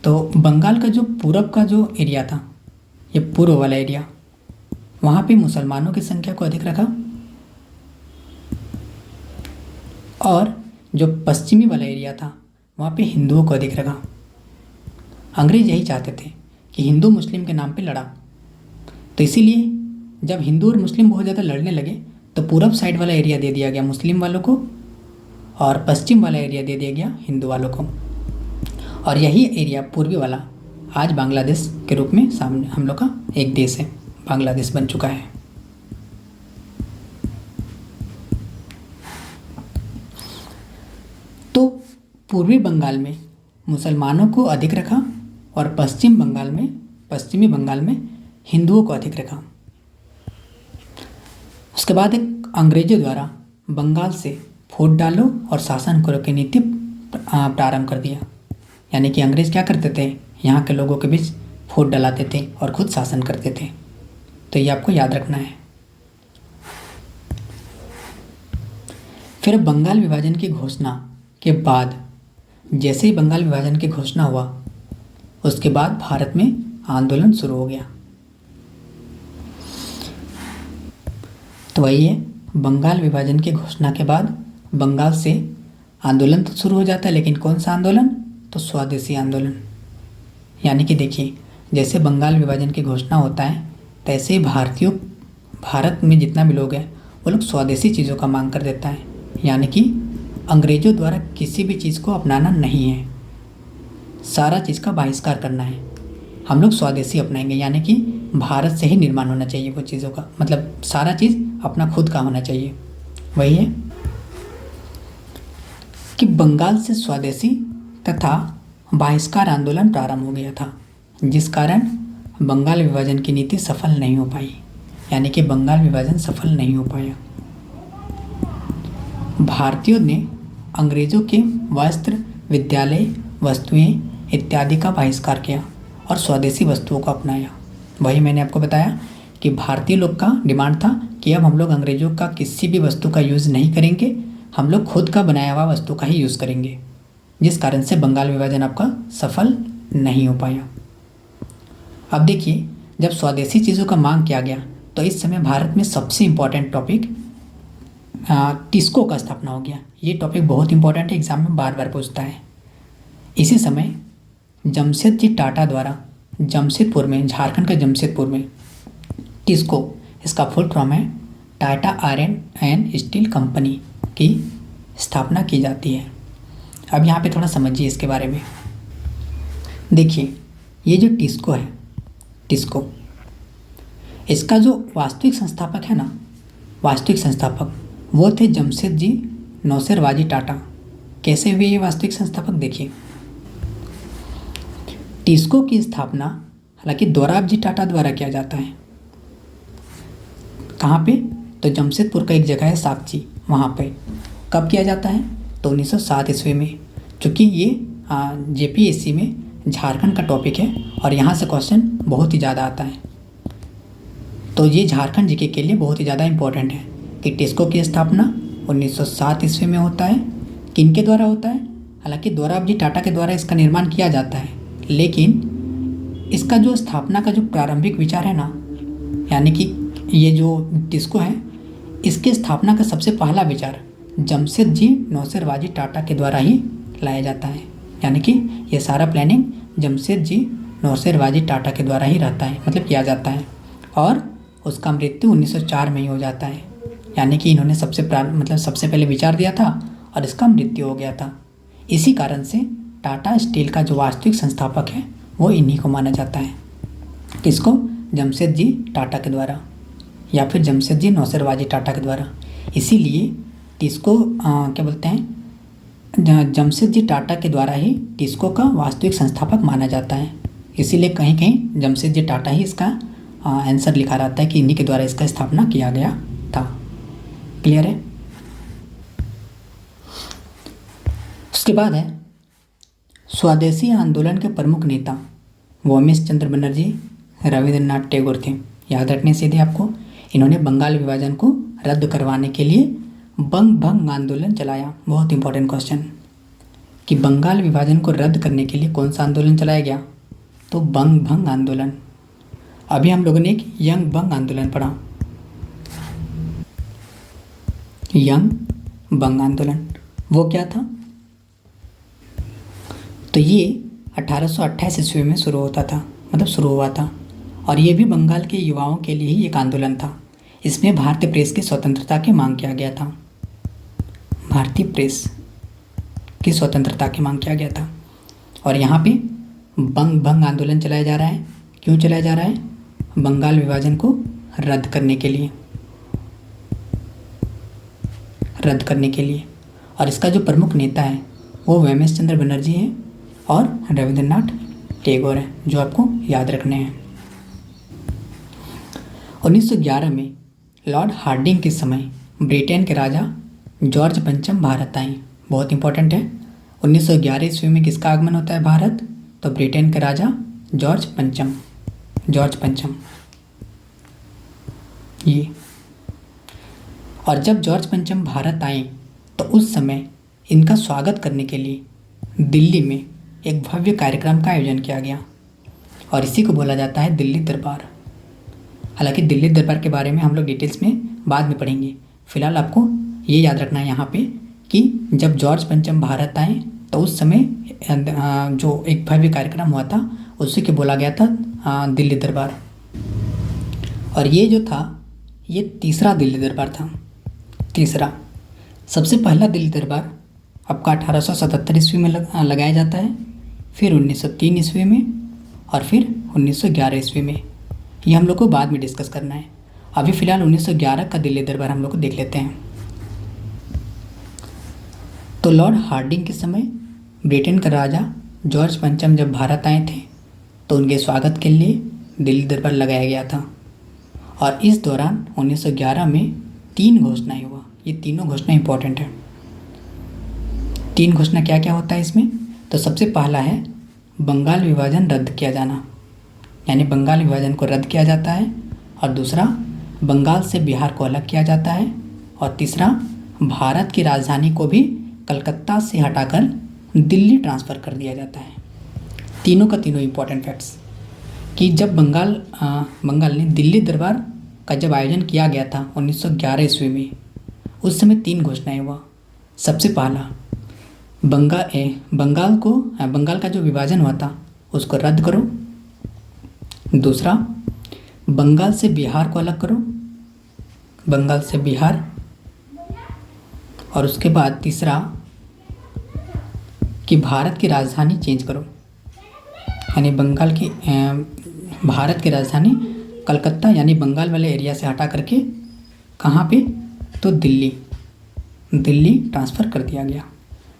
तो बंगाल का जो पूरब का जो एरिया था, ये पूर्व वाला एरिया, वहाँ पे मुसलमानों की संख्या को अधिक रखा, और जो पश्चिमी वाला एरिया था वहाँ पे हिंदुओं को अधिक रखा। अंग्रेज यही चाहते थे कि हिंदू मुस्लिम के नाम पे लड़ा। तो इसीलिए जब हिंदू और मुस्लिम बहुत ज़्यादा लड़ने लगे तो पूरब साइड वाला एरिया दे दिया गया मुस्लिम वालों को, और पश्चिम वाला एरिया दे दिया गया हिंदू वालों को। और यही एरिया पूर्वी वाला आज बांग्लादेश के रूप में सामने हम लोग का एक देश है, बांग्लादेश बन चुका है। तो पूर्वी बंगाल में मुसलमानों को अधिक रखा, और पश्चिमी बंगाल में हिंदुओं को अधिक रखा। उसके बाद एक अंग्रेजों द्वारा बंगाल से फौज डालो और शासन करो की नीति प्रारंभ कर दिया। यानी कि अंग्रेज क्या करते थे, यहाँ के लोगों के बीच फौज डलाते थे और खुद शासन करते थे। तो ये आपको याद रखना है। फिर बंगाल विभाजन की घोषणा के बाद, जैसे ही बंगाल विभाजन की घोषणा हुआ उसके बाद भारत में आंदोलन शुरू हो गया। तो वही है, बंगाल विभाजन की घोषणा के बाद बंगाल से आंदोलन तो शुरू हो जाता है, लेकिन कौन सा आंदोलन, तो स्वदेशी आंदोलन। यानी कि देखिए, जैसे बंगाल विभाजन की घोषणा होता है तैसे ही भारत में जितना भी लोग हैं वो लोग स्वदेशी चीज़ों का मांग कर देता है। यानी कि अंग्रेज़ों द्वारा किसी भी चीज़ को अपनाना नहीं है, सारा चीज़ का बहिष्कार करना है। हम लोग स्वदेशी अपनाएंगे, यानी कि भारत से ही निर्माण होना चाहिए वो चीज़ों का, मतलब सारा चीज़ अपना खुद का होना चाहिए। वही है कि बंगाल से स्वदेशी तथा बहिष्कार आंदोलन प्रारंभ हो गया था, जिस कारण बंगाल विभाजन की नीति सफल नहीं हो पाई, यानी कि बंगाल विभाजन सफल नहीं हो पाया। भारतीयों ने अंग्रेजों के वस्त्र, विद्यालय वस्तुएं इत्यादि का बहिष्कार किया और स्वदेशी वस्तुओं को अपनाया। वही मैंने आपको बताया कि भारतीय लोग का डिमांड था कि अब हम लोग अंग्रेजों का किसी भी वस्तु का यूज़ नहीं करेंगे, हम लोग खुद का बनाया हुआ वस्तु का ही यूज़ करेंगे, जिस कारण से बंगाल विभाजन आपका सफल नहीं हो पाया। अब देखिए, जब स्वदेशी चीज़ों का मांग किया गया तो इस समय भारत में सबसे इम्पॉर्टेंट टॉपिक टिस्को का स्थापना हो गया। ये टॉपिक बहुत इंपॉर्टेंट है, एग्जाम में बार बार पूछता है। इसी समय जमशेदजी टाटा द्वारा जमशेदपुर में, झारखंड के जमशेदपुर में टिस्को, इसका फुल फॉर्म है Tata iron and steel company, की स्थापना की जाती है। अब यहाँ पे थोड़ा समझिए इसके बारे में। देखिए, ये जो टिस्को है, टिस्को, इसका जो वास्तविक संस्थापक है ना, वास्तविक संस्थापक वो थे जमशेदजी नौसेरवाजी टाटा। कैसे हुए ये वास्तविक संस्थापक? देखिए, टिस्को की स्थापना हालांकि दोराबजी टाटा द्वारा किया जाता है। कहाँ पे? तो जमशेदपुर का एक जगह है साकची, वहाँ पे। कब किया जाता है? तो 1907 ईस्वी में। चूँकि ये JPSC में झारखंड का टॉपिक है और यहाँ से क्वेश्चन बहुत ही ज़्यादा आता है, तो ये झारखंड जीके के लिए बहुत ही ज़्यादा इम्पोर्टेंट है कि टिस्को की स्थापना 1907 ईस्वी में होता है। किनके द्वारा होता है? हालांकि दोराबजी टाटा के द्वारा इसका निर्माण किया जाता है, लेकिन इसका जो स्थापना का जो प्रारंभिक विचार है ना, यानी कि ये जो टिस्को है, इसके स्थापना का सबसे पहला विचार जमशेदजी नौसेरवाजी टाटा के द्वारा ही लाया जाता है। यानी कि ये सारा प्लानिंग जमशेदजी नौसेरवाजी टाटा के द्वारा ही रहता है, मतलब किया जाता है। और उसका मृत्यु 1904 में ही हो जाता है। यानी कि इन्होंने सबसे पहले विचार दिया था और इसका मृत्यु हो गया था। इसी कारण से टाटा स्टील का जो वास्तविक संस्थापक है वो इन्हीं को माना जाता है। किसको? जमशेदजी टाटा के द्वारा, या फिर जमशेदजी नौसेरवाजी टाटा के द्वारा। इसीलिए टिस्को क्या बोलते हैं, जमशेदजी टाटा के द्वारा ही टिस्को का वास्तविक संस्थापक माना जाता है। इसीलिए कहीं कहीं जमशेदजी टाटा ही इसका आंसर लिखा रहता है कि इन्हीं के द्वारा इसका स्थापना किया गया था। क्लियर है? उसके बाद है स्वदेशी आंदोलन के प्रमुख नेता वोमेश चंद्र बनर्जी रविंद्रनाथ टैगोर थे। याद रखने सीधे आपको, इन्होंने बंगाल विभाजन को रद्द करवाने के लिए बंग भंग आंदोलन चलाया। बहुत इंपॉर्टेंट क्वेश्चन कि बंगाल विभाजन को रद्द करने के लिए कौन सा आंदोलन चलाया गया? तो बंग भंग आंदोलन। अभी हम लोगों ने एक यंग बंग आंदोलन पढ़ा, यंग बंग आंदोलन, वो क्या था? तो ये 1828 ईस्वी में शुरू हुआ था और ये भी बंगाल के युवाओं के लिए ही एक आंदोलन था। इसमें भारतीय प्रेस की स्वतंत्रता की मांग किया गया था। भारतीय प्रेस की स्वतंत्रता की मांग किया गया था और यहाँ पे बंग भंग आंदोलन चलाया जा रहा है। क्यों चलाया जा रहा है? बंगाल विभाजन को रद्द करने के लिए। और इसका जो प्रमुख नेता है वो वोमेश चंद्र बनर्जी है और रविंद्रनाथ टैगोर है, जो आपको याद रखने हैं। 1911 में लॉर्ड हार्डिंग के समय ब्रिटेन के राजा जॉर्ज पंचम भारत आए। बहुत इंपॉर्टेंट है। 1911 ईस्वी में किसका आगमन होता है भारत? तो ब्रिटेन के राजा जॉर्ज पंचम ये। और जब जॉर्ज पंचम भारत आए तो उस समय इनका स्वागत करने के लिए दिल्ली में एक भव्य कार्यक्रम का आयोजन किया गया और इसी को बोला जाता है दिल्ली दरबार। हालांकि दिल्ली दरबार के बारे में हम लोग डिटेल्स में बाद में पढ़ेंगे। फिलहाल आपको ये याद रखना है यहाँ पे कि जब जॉर्ज पंचम भारत आए तो उस समय जो एक भव्य कार्यक्रम हुआ था उसी को बोला गया था दिल्ली दरबार। और ये जो था ये तीसरा दिल्ली दरबार था। सबसे पहला दिल्ली दरबार आपका 1877 ईस्वी में लगाया जाता है, फिर 1903 ईस्वी में और फिर 1911 ईस्वी में। ये हम लोग को बाद में डिस्कस करना है। अभी फ़िलहाल 1911 का दिल्ली दरबार हम लोग को देख लेते हैं। तो लॉर्ड हार्डिंग के समय ब्रिटेन का राजा जॉर्ज पंचम जब भारत आए थे तो उनके स्वागत के लिए दिल्ली दरबार लगाया गया था। और इस दौरान 1911 में 3 घोषणाएं हुआ। ये तीनों घोषणा इंपॉर्टेंट है। 3 घोषणा क्या क्या होता है इसमें? तो सबसे पहला है बंगाल विभाजन रद्द किया जाना, यानी बंगाल विभाजन को रद्द किया जाता है। और दूसरा, बंगाल से बिहार को अलग किया जाता है। और तीसरा, भारत की राजधानी को भी कलकत्ता से हटाकर दिल्ली ट्रांसफ़र कर दिया जाता है। तीनों का तीनों इम्पोर्टेंट फैक्ट्स कि जब बंगाल ने दिल्ली दरबार का जब आयोजन किया गया था 1911 ईस्वी में, उस समय 3 घोषणाएं हुआ। सबसे पहला, बंगाल का जो विभाजन हुआ था उसको रद्द करो। दूसरा, बंगाल से बिहार को अलग करो, बंगाल से बिहार। और उसके बाद तीसरा कि भारत की राजधानी चेंज करो, यानी भारत की राजधानी कलकत्ता यानी बंगाल वाले एरिया से हटा करके कहाँ पे? तो दिल्ली ट्रांसफ़र कर दिया गया।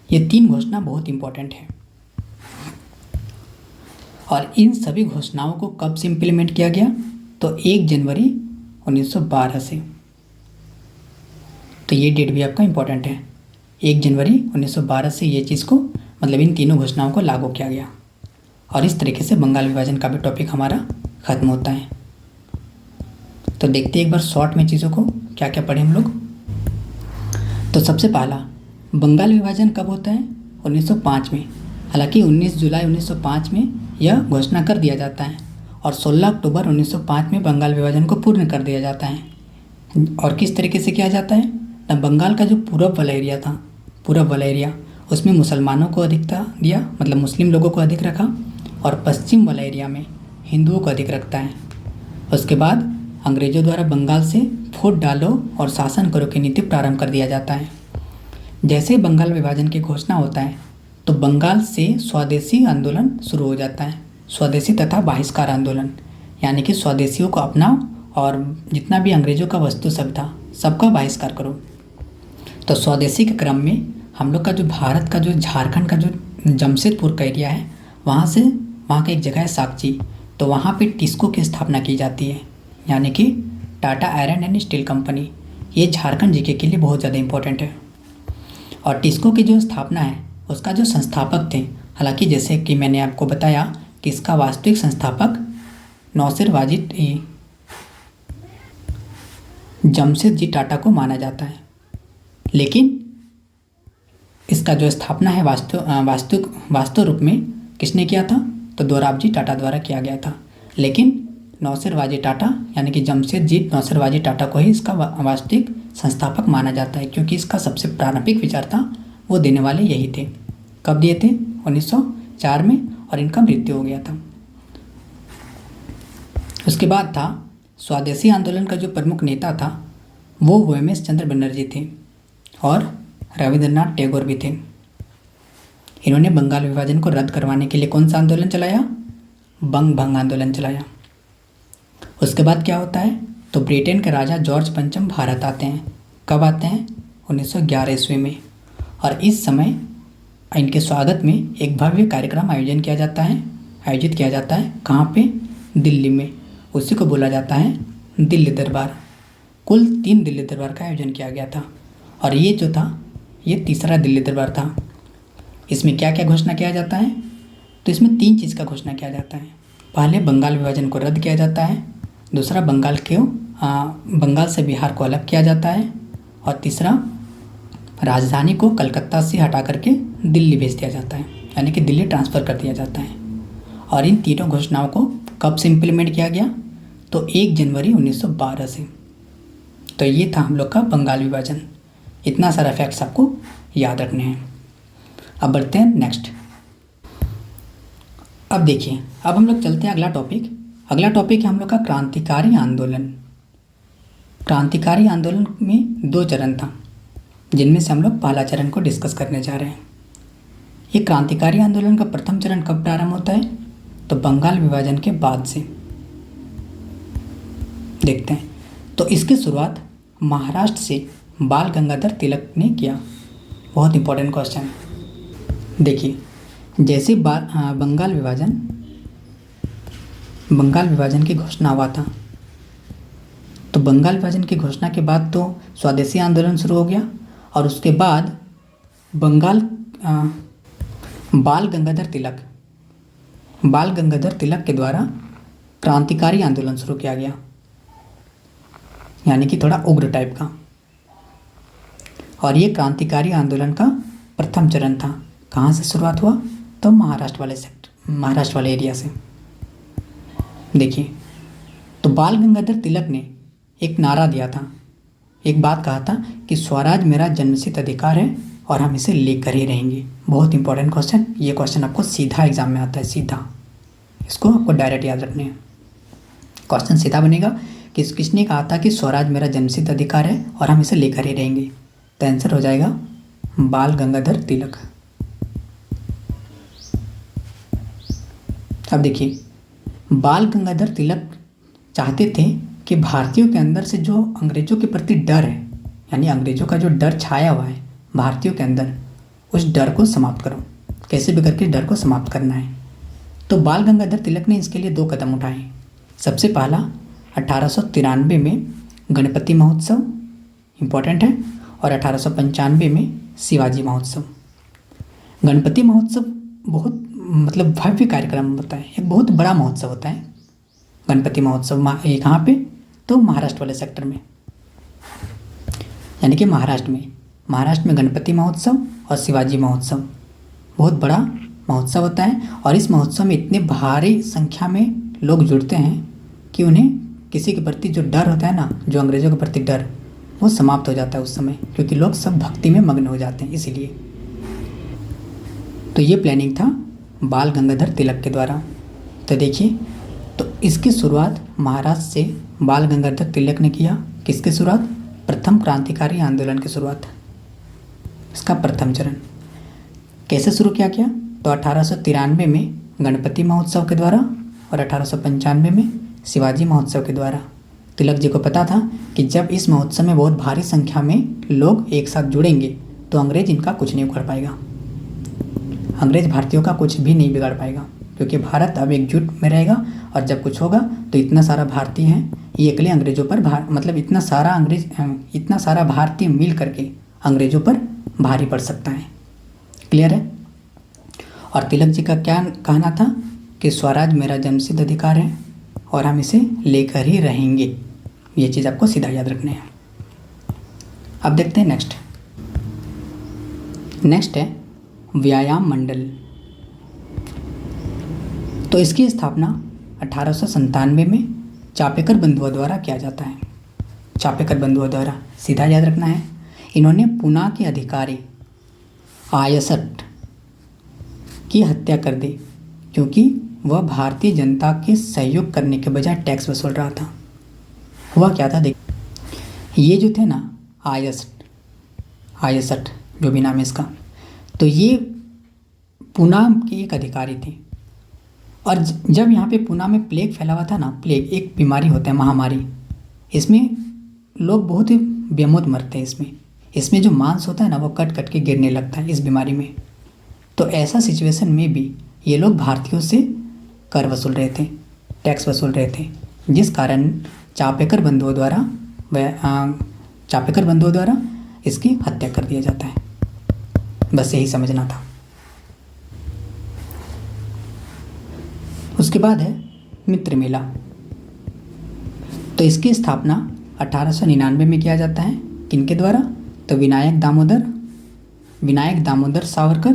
ये 3 घोषणा बहुत इम्पोर्टेंट है। और इन सभी घोषणाओं को कब से इम्प्लीमेंट किया गया? तो 1 जनवरी 1912 से। तो ये डेट भी आपका इम्पोर्टेंट है। 1 जनवरी 1912 से ये चीज़ को मतलब इन तीनों घोषणाओं को लागू किया गया। और इस तरीके से बंगाल विभाजन का भी टॉपिक हमारा ख़त्म होता है। तो देखते हैं एक बार शॉर्ट में चीज़ों को क्या क्या पढ़े हम लोग। तो सबसे पहला, बंगाल विभाजन कब होता है? 1905 में। हालांकि 19 जुलाई 1905 में यह घोषणा कर दिया जाता है और 16 अक्टूबर 1905 में बंगाल विभाजन को पूर्ण कर दिया जाता है। और किस तरीके से किया जाता है? ना बंगाल का जो पूरब वाला एरिया उसमें मुसलमानों को अधिकता दिया, मतलब मुस्लिम लोगों को अधिक रखा, और पश्चिम वाला एरिया में हिंदुओं को अधिक रखता है। उसके बाद अंग्रेज़ों द्वारा बंगाल से फूट डालो और शासन करो की नीति प्रारंभ कर दिया जाता है। जैसे बंगाल विभाजन की घोषणा होता है तो बंगाल से स्वदेशी आंदोलन शुरू हो जाता है। स्वदेशी तथा बहिष्कार आंदोलन, यानी कि स्वदेशियों को अपनाओ और जितना भी अंग्रेज़ों का वस्तु सब था सबका बहिष्कार करो। तो स्वदेशी के क्रम में हम लोग का जो भारत का जो झारखंड का जो जमशेदपुर का एरिया है, वहाँ का एक जगह है साकची। तो वहाँ पे टिस्को की स्थापना की जाती है, यानी कि Tata iron and steel company. ये झारखंड जीके के लिए बहुत ज़्यादा इम्पोर्टेंट है। और टिस्को की जो स्थापना है उसका जो संस्थापक थे, हालांकि जैसे कि मैंने आपको बताया कि इसका वास्तविक संस्थापक नौसेर वाजिद जमशेद जी टाटा को माना जाता है, लेकिन इसका जो स्थापना है वास्तु रूप में किसने किया था? तो दोराबजी टाटा द्वारा किया गया था। लेकिन नौसेरवाजी टाटा यानी कि जमशेदजी नौसेरवाजी टाटा को ही इसका वास्तविक संस्थापक माना जाता है, क्योंकि इसका सबसे प्रारंभिक विचार था वो देने वाले यही थे। कब दिए थे? 1904 में, और इनका मृत्यु हो गया था। उसके बाद था स्वदेशी आंदोलन का जो प्रमुख नेता था वो OMS चंद्र बनर्जी थे और रविंद्रनाथ टैगोर भी थे। इन्होंने बंगाल विभाजन को रद्द करवाने के लिए कौन सा आंदोलन चलाया? बंग भंग आंदोलन चलाया। उसके बाद क्या होता है? तो ब्रिटेन के राजा जॉर्ज पंचम भारत आते हैं। कब आते हैं? 1911 ईस्वी में। और इस समय इनके स्वागत में एक भव्य कार्यक्रम आयोजित किया जाता है। कहाँ पे? दिल्ली में। उसी को बोला जाता है दिल्ली दरबार। कुल 3 दिल्ली दरबार का आयोजन किया गया था, और ये जो था ये तीसरा दिल्ली दरबार था। इसमें क्या क्या घोषणा किया जाता है? तो इसमें 3 चीज़ का घोषणा किया जाता है। पहले बंगाल विभाजन को रद्द किया जाता है, दूसरा बंगाल से बिहार को अलग किया जाता है, और तीसरा राजधानी को कलकत्ता से हटा करके दिल्ली भेज दिया जाता है, यानी कि दिल्ली ट्रांसफ़र कर दिया जाता है। और इन तीनों घोषणाओं को कब से इम्प्लीमेंट किया गया? तो 1 जनवरी 1912 से। तो ये था हम लोग का बंगाल विभाजन। इतना सारा फैक्ट्स आपको याद रखने हैं। अब बढ़ते हैं नेक्स्ट। अब देखिए, अब हम लोग चलते हैं अगला टॉपिक है हम लोग का क्रांतिकारी आंदोलन। क्रांतिकारी आंदोलन में 2 चरण था, जिनमें से हम लोग पहला चरण को डिस्कस करने जा रहे हैं। ये क्रांतिकारी आंदोलन का प्रथम चरण कब प्रारंभ होता है? तो बंगाल विभाजन के बाद से। देखते हैं। तो इसकी शुरुआत महाराष्ट्र से बाल गंगाधर तिलक ने किया। बहुत इंपॉर्टेंट क्वेश्चन। बंगाल विभाजन की घोषणा हुआ था। तो बंगाल विभाजन की घोषणा के बाद तो स्वदेशी आंदोलन शुरू हो गया और उसके बाद बाल गंगाधर तिलक के द्वारा क्रांतिकारी आंदोलन शुरू किया गया, यानी कि थोड़ा उग्र टाइप का। और ये क्रांतिकारी आंदोलन का प्रथम चरण था। कहाँ से शुरुआत हुआ? तो महाराष्ट्र वाले एरिया से। देखिए, तो बाल गंगाधर तिलक ने एक नारा दिया था, एक बात कहा था कि स्वराज मेरा जन्मसिद्ध अधिकार है और हम इसे लेकर ही रहेंगे। बहुत इंपॉर्टेंट क्वेश्चन, ये क्वेश्चन आपको सीधा एग्जाम में आता है, सीधा। इसको आपको डायरेक्ट याद रखने हैं। क्वेश्चन सीधा बनेगा कि किसने कहा था कि स्वराज मेरा जन्मसिद्ध अधिकार है और हम इसे लेकर ही रहेंगे। तो आंसर हो जाएगा बाल गंगाधर तिलक। अब देखिए, बाल गंगाधर तिलक चाहते थे कि भारतीयों के अंदर से जो अंग्रेजों के प्रति डर है, यानी अंग्रेजों का जो डर छाया हुआ है भारतीयों के अंदर, उस डर को समाप्त करो। कैसे भी करके डर को समाप्त करना है। तो बाल गंगाधर तिलक ने इसके लिए 2 कदम उठाए। सबसे पहला 1893 में गणपति महोत्सव, इम्पोर्टेंट है, और 1895 में शिवाजी महोत्सव। गणपति महोत्सव बहुत भव्य कार्यक्रम होता है, एक बहुत बड़ा महोत्सव होता है गणपति महोत्सव। कहाँ पे? तो महाराष्ट्र वाले सेक्टर में, यानी कि महाराष्ट्र में गणपति महोत्सव और शिवाजी महोत्सव बहुत बड़ा महोत्सव होता है। और इस महोत्सव में इतने भारी संख्या में लोग जुड़ते हैं कि उन्हें किसी के प्रति जो डर होता है ना, जो अंग्रेज़ों के प्रति डर, वो समाप्त हो जाता है उस समय, क्योंकि लोग सब भक्ति में मग्न हो जाते हैं इसीलिए। तो ये प्लानिंग था बाल गंगाधर तिलक के द्वारा। तो देखिए, तो इसकी शुरुआत महाराष्ट्र से बाल गंगाधर तिलक ने किया। किसकी शुरुआत? प्रथम क्रांतिकारी आंदोलन की शुरुआत, इसका प्रथम चरण। कैसे शुरू किया गया? तो 1893 में गणपति महोत्सव के द्वारा और 1895 में शिवाजी महोत्सव के द्वारा। तिलक जी को पता था कि जब इस महोत्सव में बहुत भारी संख्या में लोग एक साथ जुड़ेंगे तो अंग्रेज इनका कुछ नहीं उखाड़ पाएगा, अंग्रेज भारतीयों का कुछ भी नहीं बिगाड़ पाएगा, क्योंकि भारत अब एकजुट में रहेगा। और जब कुछ होगा तो इतना सारा भारतीय हैं, ये अकेले अंग्रेजों पर इतना सारा भारतीय मिल करके अंग्रेजों पर भारी पड़ सकता है। क्लियर है? और तिलक जी का क्या कहना था कि स्वराज मेरा जन्मसिद्ध अधिकार है और हम इसे लेकर ही रहेंगे। ये चीज़ आपको सीधा याद रखना है। अब देखते हैं नेक्स्ट है व्यायाम मंडल। तो इसकी स्थापना 1897 में चापेकर बंधुओं द्वारा किया जाता है। चापेकर बंधुओं द्वारा, सीधा याद रखना है। इन्होंने पुणे के अधिकारी आयसट की हत्या कर दी, क्योंकि वह भारतीय जनता के सहयोग करने के बजाय टैक्स वसूल रहा था। हुआ क्या था? देख, ये जो थे ना आयसट जो भी नाम है इसका, तो ये पुणे के एक अधिकारी थे। और जब यहाँ पे पुणे में प्लेग फैला हुआ था ना, प्लेग एक बीमारी होता है, महामारी, इसमें लोग बहुत ही बेमौत मरते हैं। इसमें जो मांस होता है ना, वो कट कट के गिरने लगता है इस बीमारी में। तो ऐसा सिचुएशन में भी ये लोग भारतीयों से कर वसूल रहे थे, टैक्स वसूल रहे थे, जिस कारण चापेकर बंधुओं द्वारा इसकी हत्या कर दिया जाता है। बस यही समझना था। उसके बाद है मित्र मेला। तो इसकी स्थापना 1899 में किया जाता है। किनके द्वारा? तो विनायक दामोदर सावरकर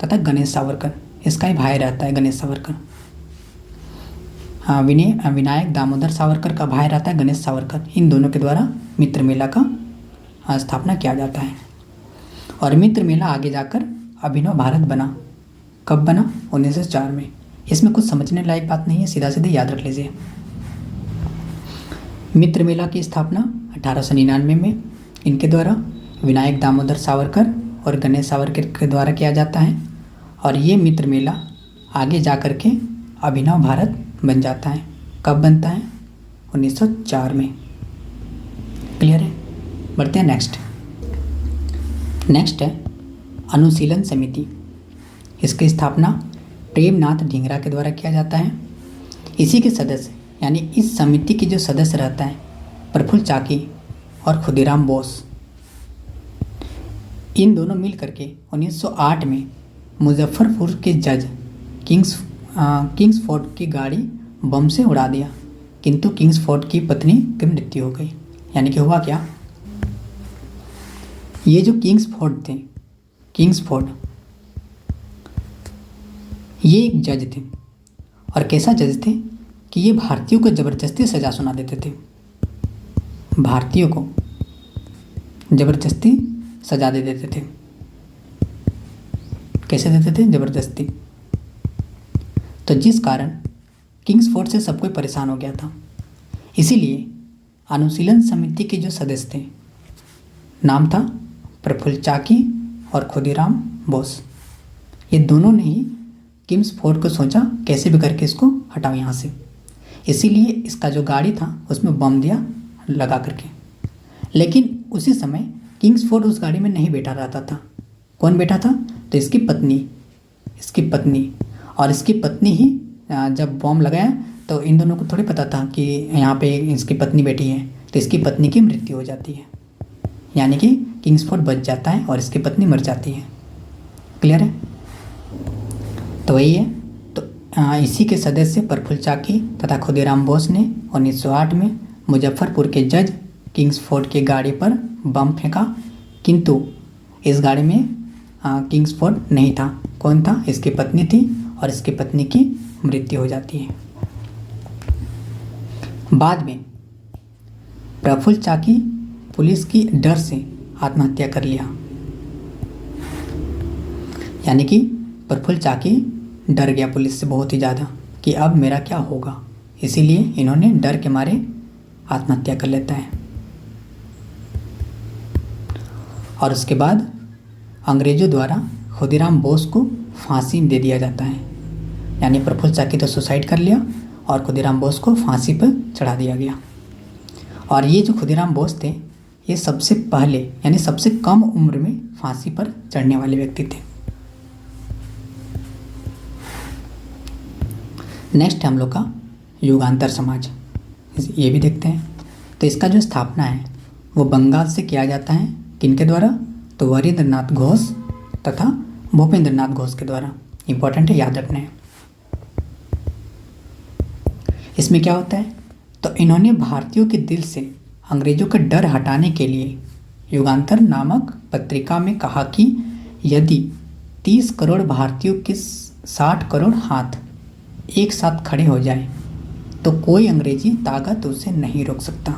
तथा गणेश सावरकर। इसका ही भाई रहता है गणेश सावरकर। हाँ, विनायक दामोदर सावरकर का भाई रहता है गणेश सावरकर। इन दोनों के द्वारा मित्र मेला का स्थापना किया जाता है। और मित्र मेला आगे जाकर अभिनव भारत बना। कब बना? 1904 में। इसमें कुछ समझने लायक बात नहीं है, सीधा सीधे याद रख लीजिए। मित्र मेला की स्थापना 1899 में इनके द्वारा विनायक दामोदर सावरकर और गणेश सावरकर के द्वारा किया जाता है। और ये मित्र मेला आगे जा कर के अभिनव भारत बन जाता है। कब बनता है? 1904 में। क्लियर है? बढ़ते हैं नेक्स्ट है अनुशीलन समिति। इसकी स्थापना प्रेमनाथ ढींगरा के द्वारा किया जाता है। इसी के सदस्य यानी इस समिति के जो सदस्य रहता है प्रफुल्ल चाकी और खुदीराम बोस, इन दोनों मिल करके 1908 में मुजफ्फरपुर के जज किंग्सफोर्ड की गाड़ी बम से उड़ा दिया, किंतु किंग्सफोर्ड की पत्नी की मृत्यु हो गई। यानी कि हुआ क्या, ये जो किंग्सफोर्ड थे, किंग्सफोर्ड ये एक जज थे, और कैसा जज थे कि ये भारतीयों को ज़बरदस्ती सज़ा सुना देते थे। भारतीयों को ज़बरदस्ती सजा दे देते थे। कैसे देते थे? ज़बरदस्ती। तो जिस कारण किंग्सफोर्ड से सब कोई परेशान हो गया था। इसीलिए अनुशीलन समिति के जो सदस्य थे, नाम था प्रफुल्ल चाकी और खुदीराम बोस, ये दोनों ने ही किंग्सफोर्ड को सोचा कैसे भी करके इसको हटाओ यहाँ से। इसीलिए इसका जो गाड़ी था उसमें बम दिया लगा करके। लेकिन उसी समय किंग्सफोर्ड उस गाड़ी में नहीं बैठा रहता था। कौन बैठा था? तो इसकी पत्नी और इसकी पत्नी ही जब बम लगाया तो इन दोनों को थोड़ी पता था कि यहाँ पे इसकी पत्नी बैठी है, तो इसकी पत्नी की मृत्यु हो जाती है। यानी कि किंग्सफोर्ड बच जाता है और इसकी पत्नी मर जाती है। क्लियर है? तो वही है। तो इसी के सदस्य प्रफुल्ल चाकी तथा खुदीराम बोस ने 1908 में मुजफ्फरपुर के जज किंग्सफोर्ड की गाड़ी पर बम फेंका, किंतु इस गाड़ी में किंग्सफोर्ड नहीं था। कौन था? इसकी पत्नी थी, और इसकी पत्नी की मृत्यु हो जाती है। बाद में प्रफुल्ल चाकी पुलिस की डर से आत्महत्या कर लिया। यानी कि प्रफुल्ल चाकी डर गया पुलिस से बहुत ही ज़्यादा कि अब मेरा क्या होगा, इसीलिए इन्होंने डर के मारे आत्महत्या कर लेता है। और उसके बाद अंग्रेज़ों द्वारा खुदीराम बोस को फांसी दे दिया जाता है। यानी प्रफुल्ल चाकी तो सुसाइड कर लिया और खुदीराम बोस को फांसी पर चढ़ा दिया गया। और ये जो खुदीराम बोस थे, ये सबसे पहले यानी सबसे कम उम्र में फांसी पर चढ़ने वाले व्यक्ति थे। नेक्स्ट हम लोग का युगांतर समाज, ये भी देखते हैं। तो इसका जो स्थापना है वो बंगाल से किया जाता है। किनके द्वारा? तो वरिंद्रनाथ घोष तथा भूपेंद्रनाथ घोष के द्वारा। इंपॉर्टेंट है, याद रखना है। इसमें क्या होता है? तो इन्होंने भारतीयों के दिल से अंग्रेजों का डर हटाने के लिए युगांतर नामक पत्रिका में कहा कि यदि 30 करोड़ भारतीयों के 60 करोड़ हाथ एक साथ खड़े हो जाए तो कोई अंग्रेजी ताकत उसे नहीं रोक सकता।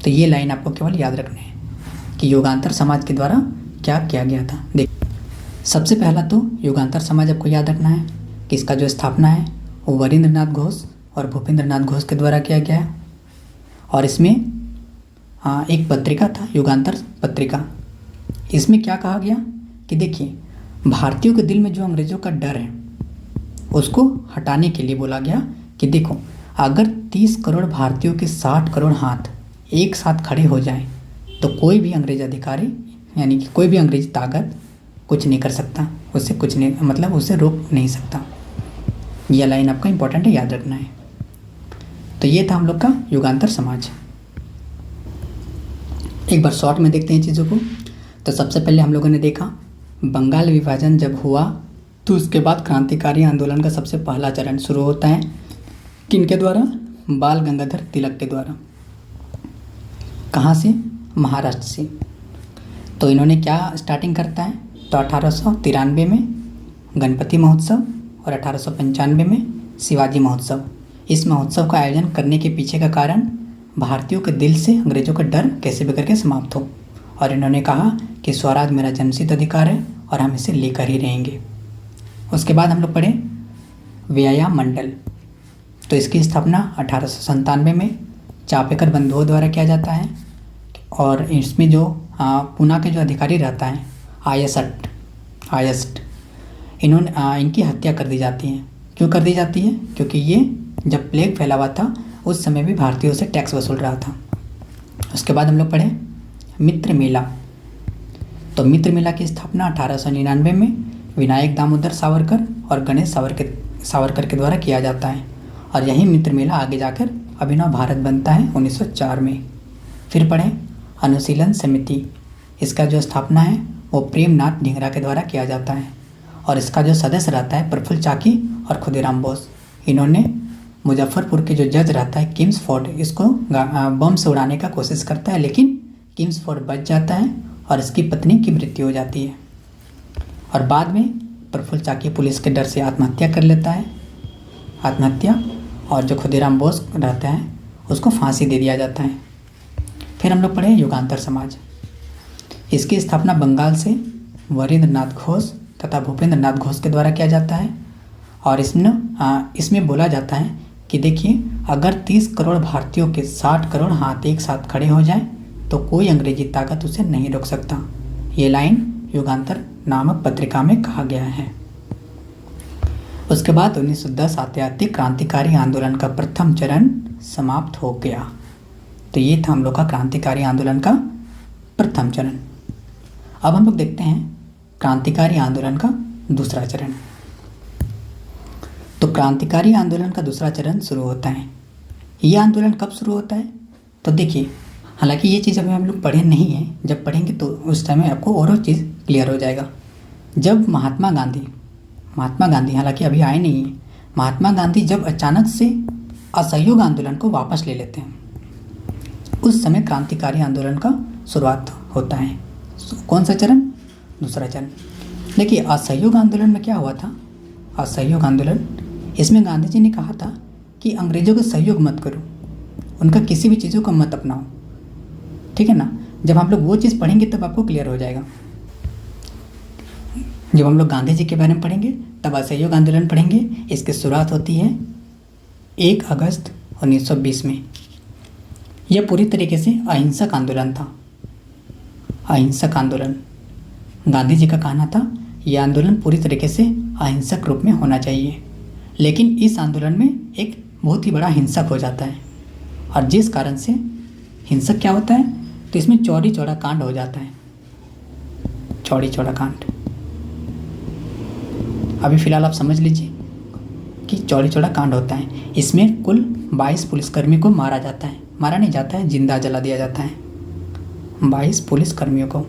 तो ये लाइन आपको केवल याद रखना है कि युगांतर समाज के द्वारा क्या किया गया था। देख, सबसे पहला तो युगांतर समाज आपको याद रखना है कि इसका जो स्थापना है वो वरिंद्रनाथ घोष और भूपेंद्रनाथ घोष के द्वारा किया गया है। और इसमें एक पत्रिका था, युगांतर पत्रिका। इसमें क्या कहा गया कि देखिए, भारतीयों के दिल में जो अंग्रेज़ों का डर है उसको हटाने के लिए बोला गया कि देखो, अगर 30 करोड़ भारतीयों के 60 करोड़ हाथ एक साथ खड़े हो जाएं तो कोई भी अंग्रेज अधिकारी यानी कि कोई भी अंग्रेजी ताकत कुछ नहीं कर सकता, उससे कुछ नहीं, मतलब उसे रोक नहीं सकता। यह लाइन आपका इंपॉर्टेंट है, याद रखना है। तो ये था हम लोग का युगांतर समाज। एक बार शॉर्ट में देखते हैं चीज़ों को। तो सबसे पहले हम लोगों ने देखा बंगाल विभाजन जब हुआ तो उसके बाद क्रांतिकारी आंदोलन का सबसे पहला चरण शुरू होता है। किनके द्वारा? बाल गंगाधर तिलक के द्वारा। कहाँ से? महाराष्ट्र से। तो इन्होंने क्या स्टार्टिंग करता है? तो 1893 में गणपति महोत्सव और 1895 में शिवाजी महोत्सव। इस महोत्सव का आयोजन करने के पीछे का कारण भारतीयों के दिल से अंग्रेजों का डर कैसे भी करके समाप्त हो। और इन्होंने कहा कि स्वराज मेरा जन्मसिद्ध अधिकार है और हम इसे लेकर ही रहेंगे। उसके बाद हम लोग पढ़े व्यायाम मंडल। तो इसकी स्थापना 1897 में चापेकर बंधुओं द्वारा किया जाता है। और इसमें जो पूना के जो अधिकारी रहता है आयस्ट, इन्होंने इनकी हत्या कर दी जाती है। क्यों कर दी जाती है? क्योंकि ये जब प्लेग फैला हुआ था उस समय भी भारतीयों से टैक्स वसूल रहा था। उसके बाद हम लोग पढ़े मित्र मेला। तो मित्र मेला की स्थापना 1899 में विनायक दामोदर सावरकर और गणेश सावरकर के द्वारा किया जाता है। और यही मित्र मेला आगे जाकर अभिनव भारत बनता है 1904 में। फिर पढ़ें अनुशीलन समिति। इसका जो स्थापना है वो प्रेमनाथ ढींगरा के द्वारा किया जाता है और इसका जो सदस्य रहता है प्रफुल्ल चाकी और खुदीराम बोस। इन्होंने मुजफ्फरपुर के जो जज रहता है किम्सफोर्ड, इसको बम से उड़ाने का कोशिश करता है, लेकिन किम्सफोर्ड बच जाता है और इसकी पत्नी की मृत्यु हो जाती है। और बाद में प्रफुल्ल चाकी पुलिस के डर से आत्महत्या कर लेता है, और जो खुदीराम बोस रहता है उसको फांसी दे दिया जाता है। फिर हम लोग पढ़े युगांतर समाज। इसकी स्थापना बंगाल से वरेंद्र नाथ घोष तथा भूपेंद्र नाथ घोष के द्वारा किया जाता है और इसमें बोला जाता है कि देखिए, अगर 30 करोड़ भारतीयों के 60 करोड़ हाथ एक साथ खड़े हो जाएं तो कोई अंग्रेजी ताकत उसे नहीं रोक सकता। ये लाइन युगांतर नामक पत्रिका में कहा गया है। उसके बाद 1910 आते आते क्रांतिकारी आंदोलन का प्रथम चरण समाप्त हो गया। तो ये था हम लोग का क्रांतिकारी आंदोलन का प्रथम चरण। अब हम लोग देखते हैं क्रांतिकारी आंदोलन का दूसरा चरण। तो क्रांतिकारी आंदोलन का दूसरा चरण शुरू होता है। ये आंदोलन कब शुरू होता है? तो देखिए, हालांकि ये चीज़ अभी हम लोग पढ़े नहीं हैं, जब पढ़ेंगे तो उस टाइम में आपको और चीज़ क्लियर हो जाएगा। जब महात्मा गांधी हालांकि अभी आए नहीं हैं, महात्मा गांधी जब अचानक से असहयोग आंदोलन को वापस ले लेते हैं, उस समय क्रांतिकारी आंदोलन का शुरुआत होता है। कौन सा चरण? दूसरा चरण। देखिए, असहयोग आंदोलन में क्या हुआ था? असहयोग आंदोलन, इसमें गांधी जी ने कहा था कि अंग्रेजों का सहयोग मत करो, उनका किसी भी चीज़ों को मत अपनाओ, ठीक है ना। जब हम लोग वो चीज़ पढ़ेंगे तब आपको क्लियर हो जाएगा। जब हम लोग गांधी जी के बारे में पढ़ेंगे तब असहयोग आंदोलन पढ़ेंगे। इसकी शुरुआत होती है 1 अगस्त 1920 में। यह पूरी तरीके से अहिंसक आंदोलन था। अहिंसक आंदोलन, गांधी जी का कहना था यह आंदोलन पूरी तरीके से अहिंसक रूप में होना चाहिए, लेकिन इस आंदोलन में एक बहुत ही बड़ा हिंसक हो जाता है। और जिस कारण से हिंसक क्या होता है, तो इसमें चौड़ी चौड़ा कांड हो जाता है। चौड़ी चौड़ा कांड अभी फ़िलहाल आप समझ लीजिए कि चौड़ी चौड़ा कांड होता है। इसमें कुल 22 पुलिसकर्मी को मारा जाता है, मारा नहीं जाता है, जिंदा जला दिया जाता है 22 पुलिसकर्मियों को।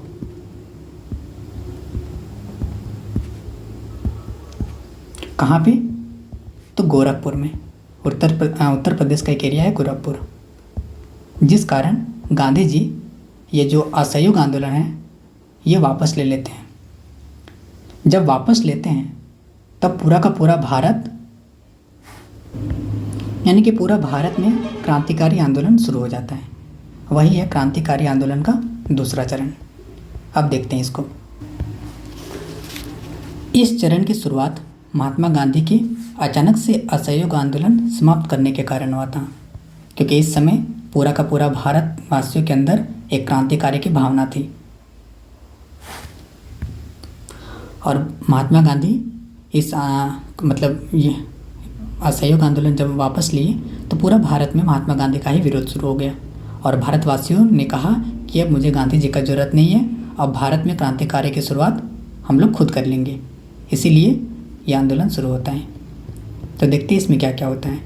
कहाँ पे? तो गोरखपुर में। उत्तर प्रदेश का एक एरिया है गोरखपुर। जिस कारण गांधी जी ये जो असहयोग आंदोलन है ये वापस ले लेते हैं। जब वापस लेते हैं तब पूरा का पूरा भारत, यानी कि पूरा भारत में क्रांतिकारी आंदोलन शुरू हो जाता है। वही है क्रांतिकारी आंदोलन का दूसरा चरण। अब देखते हैं इसको। इस चरण की शुरुआत महात्मा गांधी के अचानक से असहयोग आंदोलन समाप्त करने के कारण हुआ था, क्योंकि इस समय पूरा का पूरा भारतवासियों के अंदर एक क्रांतिकारी की भावना थी। और महात्मा गांधी इस ये असहयोग आंदोलन जब वापस लिए तो पूरा भारत में महात्मा गांधी का ही विरोध शुरू हो गया और भारतवासियों ने कहा कि अब मुझे गांधी जी का ज़रूरत नहीं है, अब भारत में क्रांतिकारी की शुरुआत हम लोग खुद कर लेंगे। इसीलिए ये आंदोलन शुरू होता है। तो देखते हैं इसमें क्या क्या होता है।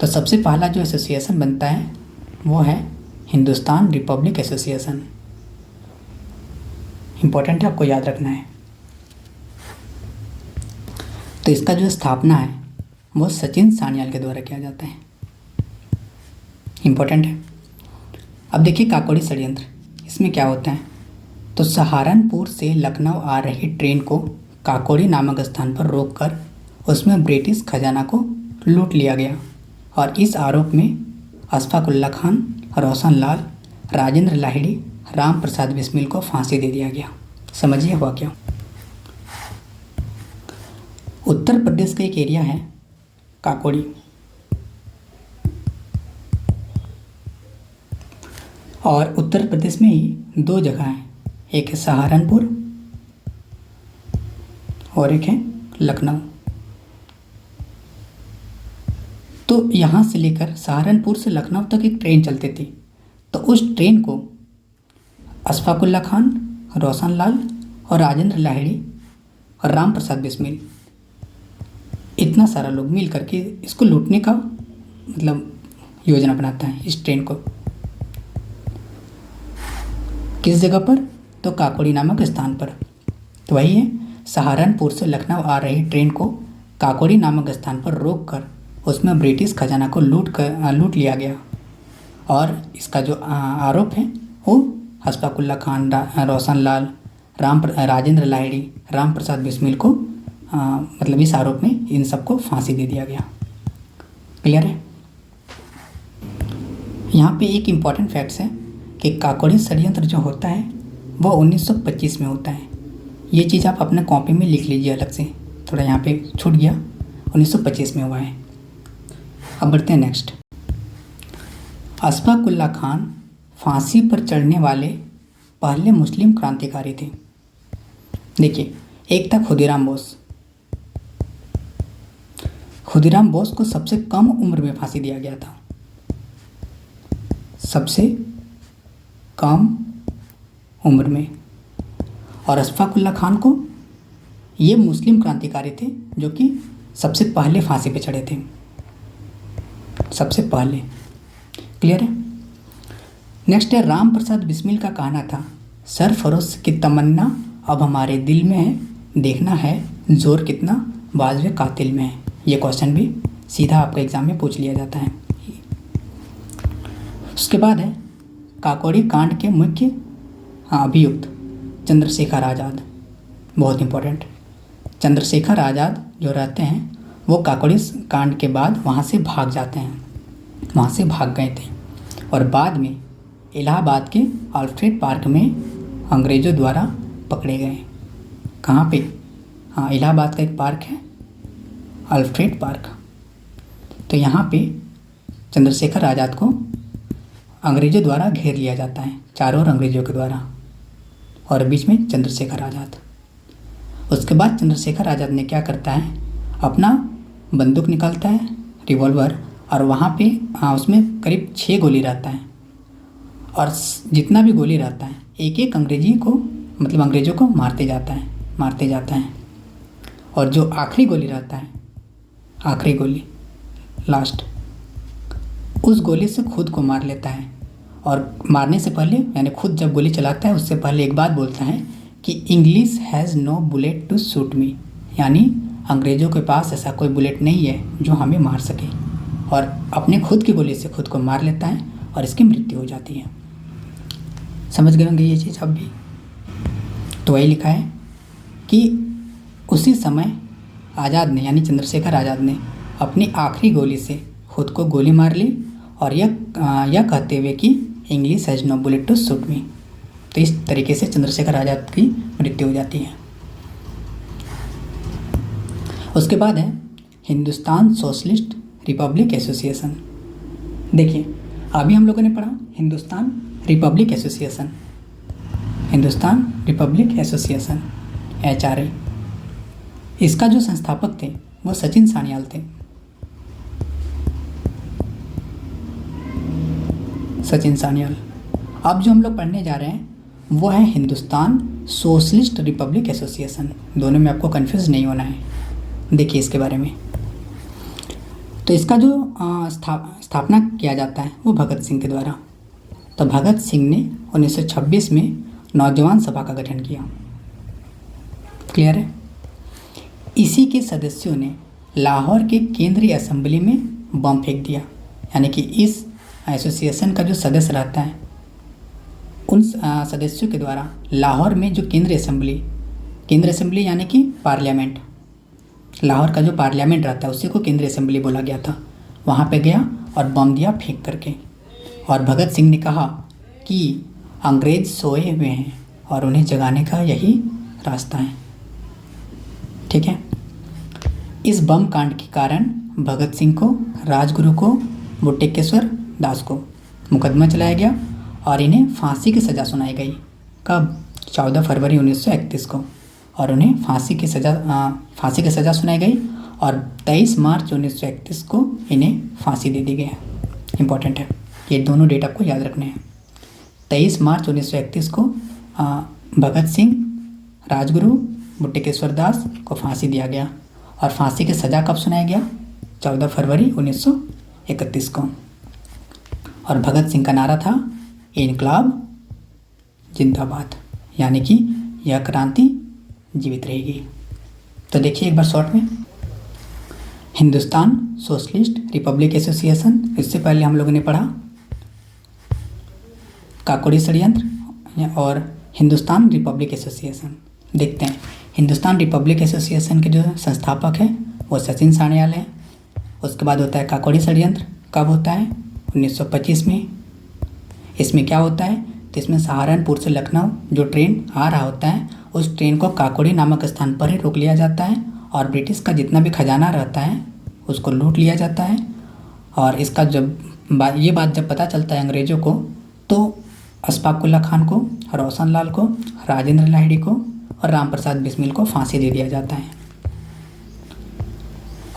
तो सबसे पहला जो एसोसिएशन बनता है वो है हिंदुस्तान रिपब्लिक एसोसिएशन। इम्पोर्टेंट है, आपको याद रखना है। तो इसका जो स्थापना है वो सचिन सान्याल के द्वारा किया जाता है। इम्पोर्टेंट है। अब देखिए काकोड़ी षड्यंत्र, इसमें क्या होता है? तो सहारनपुर से लखनऊ आ रही ट्रेन को काकोड़ी नामक स्थान पर रोककर उसमें ब्रिटिश खजाना को लूट लिया गया और इस आरोप में अशफाक उल्ला खान, रोशन लाल, राजेंद्र लाहिड़ी, राम प्रसाद बिस्मिल को फांसी दे दिया गया। समझिए हुआ क्या। उत्तर प्रदेश का एक एरिया है काकोड़ी, और उत्तर प्रदेश में ही 2 जगह हैं, एक है सहारनपुर और एक है लखनऊ। तो यहाँ से लेकर सहारनपुर से लखनऊ तक एक ट्रेन चलती थी। तो उस ट्रेन को अशफाक उल्ला खान, रोशन लाल और राजेंद्र लाहिड़ी और राम प्रसाद बिस्मिल, इतना सारा लोग मिल करके इसको लूटने का मतलब योजना बनाता है इस ट्रेन को। किस जगह पर? तो काकोड़ी नामक स्थान पर। तो वही है, सहारनपुर से लखनऊ आ रही ट्रेन को काकोड़ी नामक स्थान पर रोककर उसमें ब्रिटिश खजाना को लूट लिया गया। और इसका जो आरोप है वो हस्फाकुल्ला खान, रोशन लाल, राजेंद्र लाहिड़ी, राम प्रसाद बिस्मिल को मतलब इस आरोप में इन सबको फांसी दे दिया गया। क्लियर है? यहाँ पे एक इम्पॉर्टेंट फैक्ट्स है कि काकोड़ी षड्यंत्र जो होता है वह 1925 में होता है। ये चीज़ आप अपने कॉपी में लिख लीजिए अलग से, थोड़ा यहाँ पे छूट गया, 1925 में हुआ है। अब बढ़ते हैं नेक्स्ट। अशफाकुल्ला खान फांसी पर चढ़ने वाले पहले मुस्लिम क्रांतिकारी थे। देखिए, एक था खुदीराम बोस। खुदीराम बोस को सबसे कम उम्र में फांसी दिया गया था, सबसे कम उम्र में। और अशफाकुल्ला खान को, ये मुस्लिम क्रांतिकारी थे जो कि सबसे पहले फांसी पे चढ़े थे, सबसे पहले। क्लियर है? नेक्स्ट है, राम प्रसाद बिस्मिल का कहना था, सरफरोश की तमन्ना अब हमारे दिल में है, देखना है जोर कितना बाज़ कातिल में है। ये क्वेश्चन भी सीधा आपका एग्जाम में पूछ लिया जाता है। उसके बाद है काकोड़ी कांड के मुख्य अभियुक्त चंद्रशेखर आज़ाद। बहुत इंपॉर्टेंट, चंद्रशेखर आज़ाद जो रहते हैं वो काकोड़ी कांड के बाद वहाँ से भाग जाते हैं, वहाँ से भाग गए थे और बाद में इलाहाबाद के अल्फ्रेड पार्क में अंग्रेज़ों द्वारा पकड़े गए। कहाँ पे? हाँ, इलाहाबाद का एक पार्क है, अल्फ्रेड पार्क। तो यहाँ पे चंद्रशेखर आज़ाद को अंग्रेज़ों द्वारा घेर लिया जाता है, चारों ओर अंग्रेज़ों के द्वारा, और बीच में चंद्रशेखर आज़ाद। उसके बाद चंद्रशेखर आज़ाद ने क्या करता है, अपना बंदूक निकालता है, रिवॉल्वर, और वहाँ पे उसमें करीब 6 गोली रहता है, और जितना भी गोली रहता है एक एक अंग्रेज़ों को मारते जाता है। और जो आखिरी गोली रहता है, आखिरी गोली लास्ट, उस गोली से खुद को मार लेता है। और मारने से पहले, यानी खुद जब गोली चलाता है उससे पहले एक बात बोलता है कि English has no bullet to shoot me, यानी अंग्रेज़ों के पास ऐसा कोई बुलेट नहीं है जो हमें मार सके। और अपने खुद की गोली से खुद को मार लेता है और इसकी मृत्यु हो जाती है। समझ गए होंगे ये चीज़ अब भी। तो वही लिखा है कि उसी समय आज़ाद ने, यानी चंद्रशेखर आज़ाद ने अपनी आखिरी गोली से खुद को गोली मार ली, और यह कहते हुए कि English has no bullet to shoot me. तो इस तरीके से चंद्रशेखर आज़ाद की मृत्यु हो जाती है। उसके बाद है हिंदुस्तान सोशलिस्ट रिपब्लिक एसोसिएशन। देखिए, अभी हम लोगों ने पढ़ा Hindustan Republic association, Hindustan Republic association HRA। इसका जो संस्थापक थे वो सचिन सान्याल थे, सचिन सान्याल। अब जो हम लोग पढ़ने जा रहे हैं वो है हिंदुस्तान सोशलिस्ट रिपब्लिक एसोसिएशन। दोनों में आपको कंफ्यूज नहीं होना है। देखिए इसके बारे में, तो इसका जो स्थापना किया जाता है वो भगत सिंह के द्वारा। तो भगत सिंह ने 1926 में नौजवान सभा का गठन किया। क्लियर है? इसी के सदस्यों ने लाहौर के केंद्रीय असेंबली में बम फेंक दिया, यानी कि इस एसोसिएशन का जो सदस्य रहता है उन सदस्यों के द्वारा लाहौर में जो केंद्रीय असेंबली यानी कि पार्लियामेंट, लाहौर का जो पार्लियामेंट रहता है उसी को केंद्रीय असेंबली बोला गया था, वहाँ पे गया और बम दिया फेंक करके। और भगत सिंह ने कहा कि अंग्रेज सोए हुए हैं और उन्हें जगाने का यही रास्ता है। ठीक है? इस बम कांड के कारण भगत सिंह को, राजगुरु को, बटुकेश्वर दास को मुकदमा चलाया गया और इन्हें फांसी की सज़ा सुनाई गई। कब? 14 फरवरी 1931 को। और उन्हें फांसी की सज़ा सुनाई गई और 23 मार्च 1931 को इन्हें फांसी दे दी गई। इम्पॉर्टेंट है, ये दोनों डेट आपको याद रखने हैं। 23 मार्च 1931 को भगत सिंह, राजगुरु, बटुकेश्वर दास को फांसी दिया गया। और फांसी की सज़ा कब सुनाया गया? 14 फरवरी 1931 को। और भगत सिंह का नारा था इनकलाब जिंदाबाद, यानी कि यह क्रांति जीवित रहेगी। तो देखिए एक बार शॉर्ट में, हिंदुस्तान सोशलिस्ट रिपब्लिक एसोसिएशन, इससे पहले हम लोगों ने पढ़ा काकोरी षड्यंत्र और हिंदुस्तान रिपब्लिक एसोसिएशन। देखते हैं, हिंदुस्तान रिपब्लिक एसोसिएशन के जो संस्थापक हैं वो सचिन सान्याल हैं। उसके बाद होता है काकोरी षड्यंत्र, कब होता है? 1925 में। इसमें क्या होता है? तो इसमें सहारनपुर से लखनऊ जो ट्रेन आ रहा होता है उस ट्रेन को काकोरी नामक स्थान पर ही रोक लिया जाता है और ब्रिटिश का जितना भी खजाना रहता है उसको लूट लिया जाता है। और इसका जब ये बात जब पता चलता है अंग्रेज़ों को, तो अशफाक उल्लाह खान को, रोशन लाल को, राजेंद्र लाहिड़ी को और राम प्रसाद बिस्मिल को फांसी दे दिया जाता है।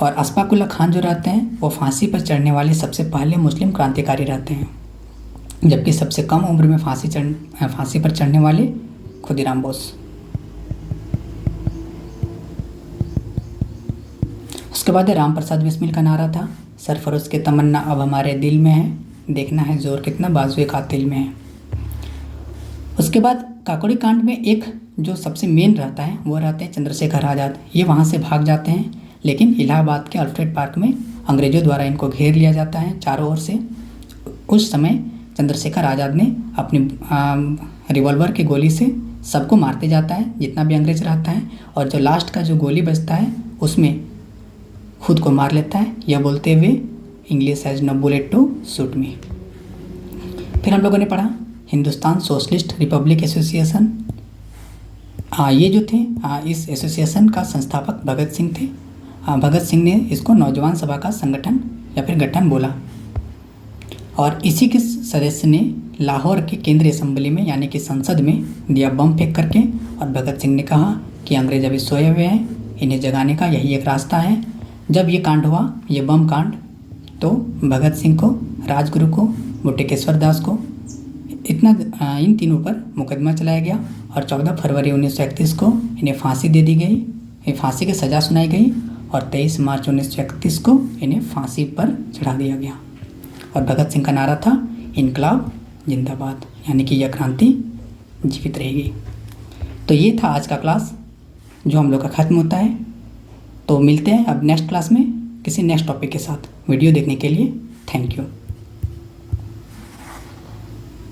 और अशफाक उल्लाह खान जो रहते हैं वो फांसी पर चढ़ने वाले सबसे पहले मुस्लिम क्रांतिकारी रहते हैं, जबकि सबसे कम उम्र में फांसी पर चढ़ने वाले खुदीराम बोस। उसके बाद राम प्रसाद बिस्मिल का नारा था सरफरोश के तमन्ना अब हमारे दिल में है, देखना है जोर कितना बाजुए कातिल में है। उसके बाद काकोरी कांड में एक जो सबसे मेन रहता है वो रहते हैं चंद्रशेखर आज़ाद। ये वहाँ से भाग जाते हैं, लेकिन इलाहाबाद के अल्फ्रेड पार्क में अंग्रेज़ों द्वारा इनको घेर लिया जाता है चारों ओर से। उस समय चंद्रशेखर आज़ाद ने अपनी रिवॉल्वर की गोली से सबको मारते जाता है जितना भी अंग्रेज रहता है, और जो लास्ट का जो गोली बचता है उसमें खुद को मार लेता है, यह बोलते हुए English has no bullet to shoot me. फिर हम लोगों ने पढ़ा हिंदुस्तान सोशलिस्ट रिपब्लिक एसोसिएशन। ये जो थे इस एसोसिएशन का संस्थापक भगत सिंह थे। भगत सिंह ने इसको नौजवान सभा का संगठन या फिर गठन बोला, और इसी के सदस्य ने लाहौर के केंद्रीय असेंबली में यानी कि संसद में दिया बम फेंक करके। और भगत सिंह ने कहा कि अंग्रेज अभी सोए हुए हैं, इन्हें जगाने का यही एक रास्ता है। जब ये कांड हुआ, ये बम कांड, तो भगत सिंह को, राजगुरु को, बटुकेश्वर दास को इन तीनों पर मुकदमा चलाया गया और 14 फरवरी 1931 को इन्हें फांसी दे दी गई, फांसी की सज़ा सुनाई गई और 23 मार्च 1931 को इन्हें फांसी पर चढ़ा दिया गया। और भगत सिंह का नारा था इनकलाब जिंदाबाद, यानी कि यह क्रांति जीवित रहेगी। तो ये था आज का क्लास जो हम लोग का ख़त्म होता है। तो मिलते हैं अब नेक्स्ट क्लास में किसी नेक्स्ट टॉपिक के साथ। वीडियो देखने के लिए थैंक यू।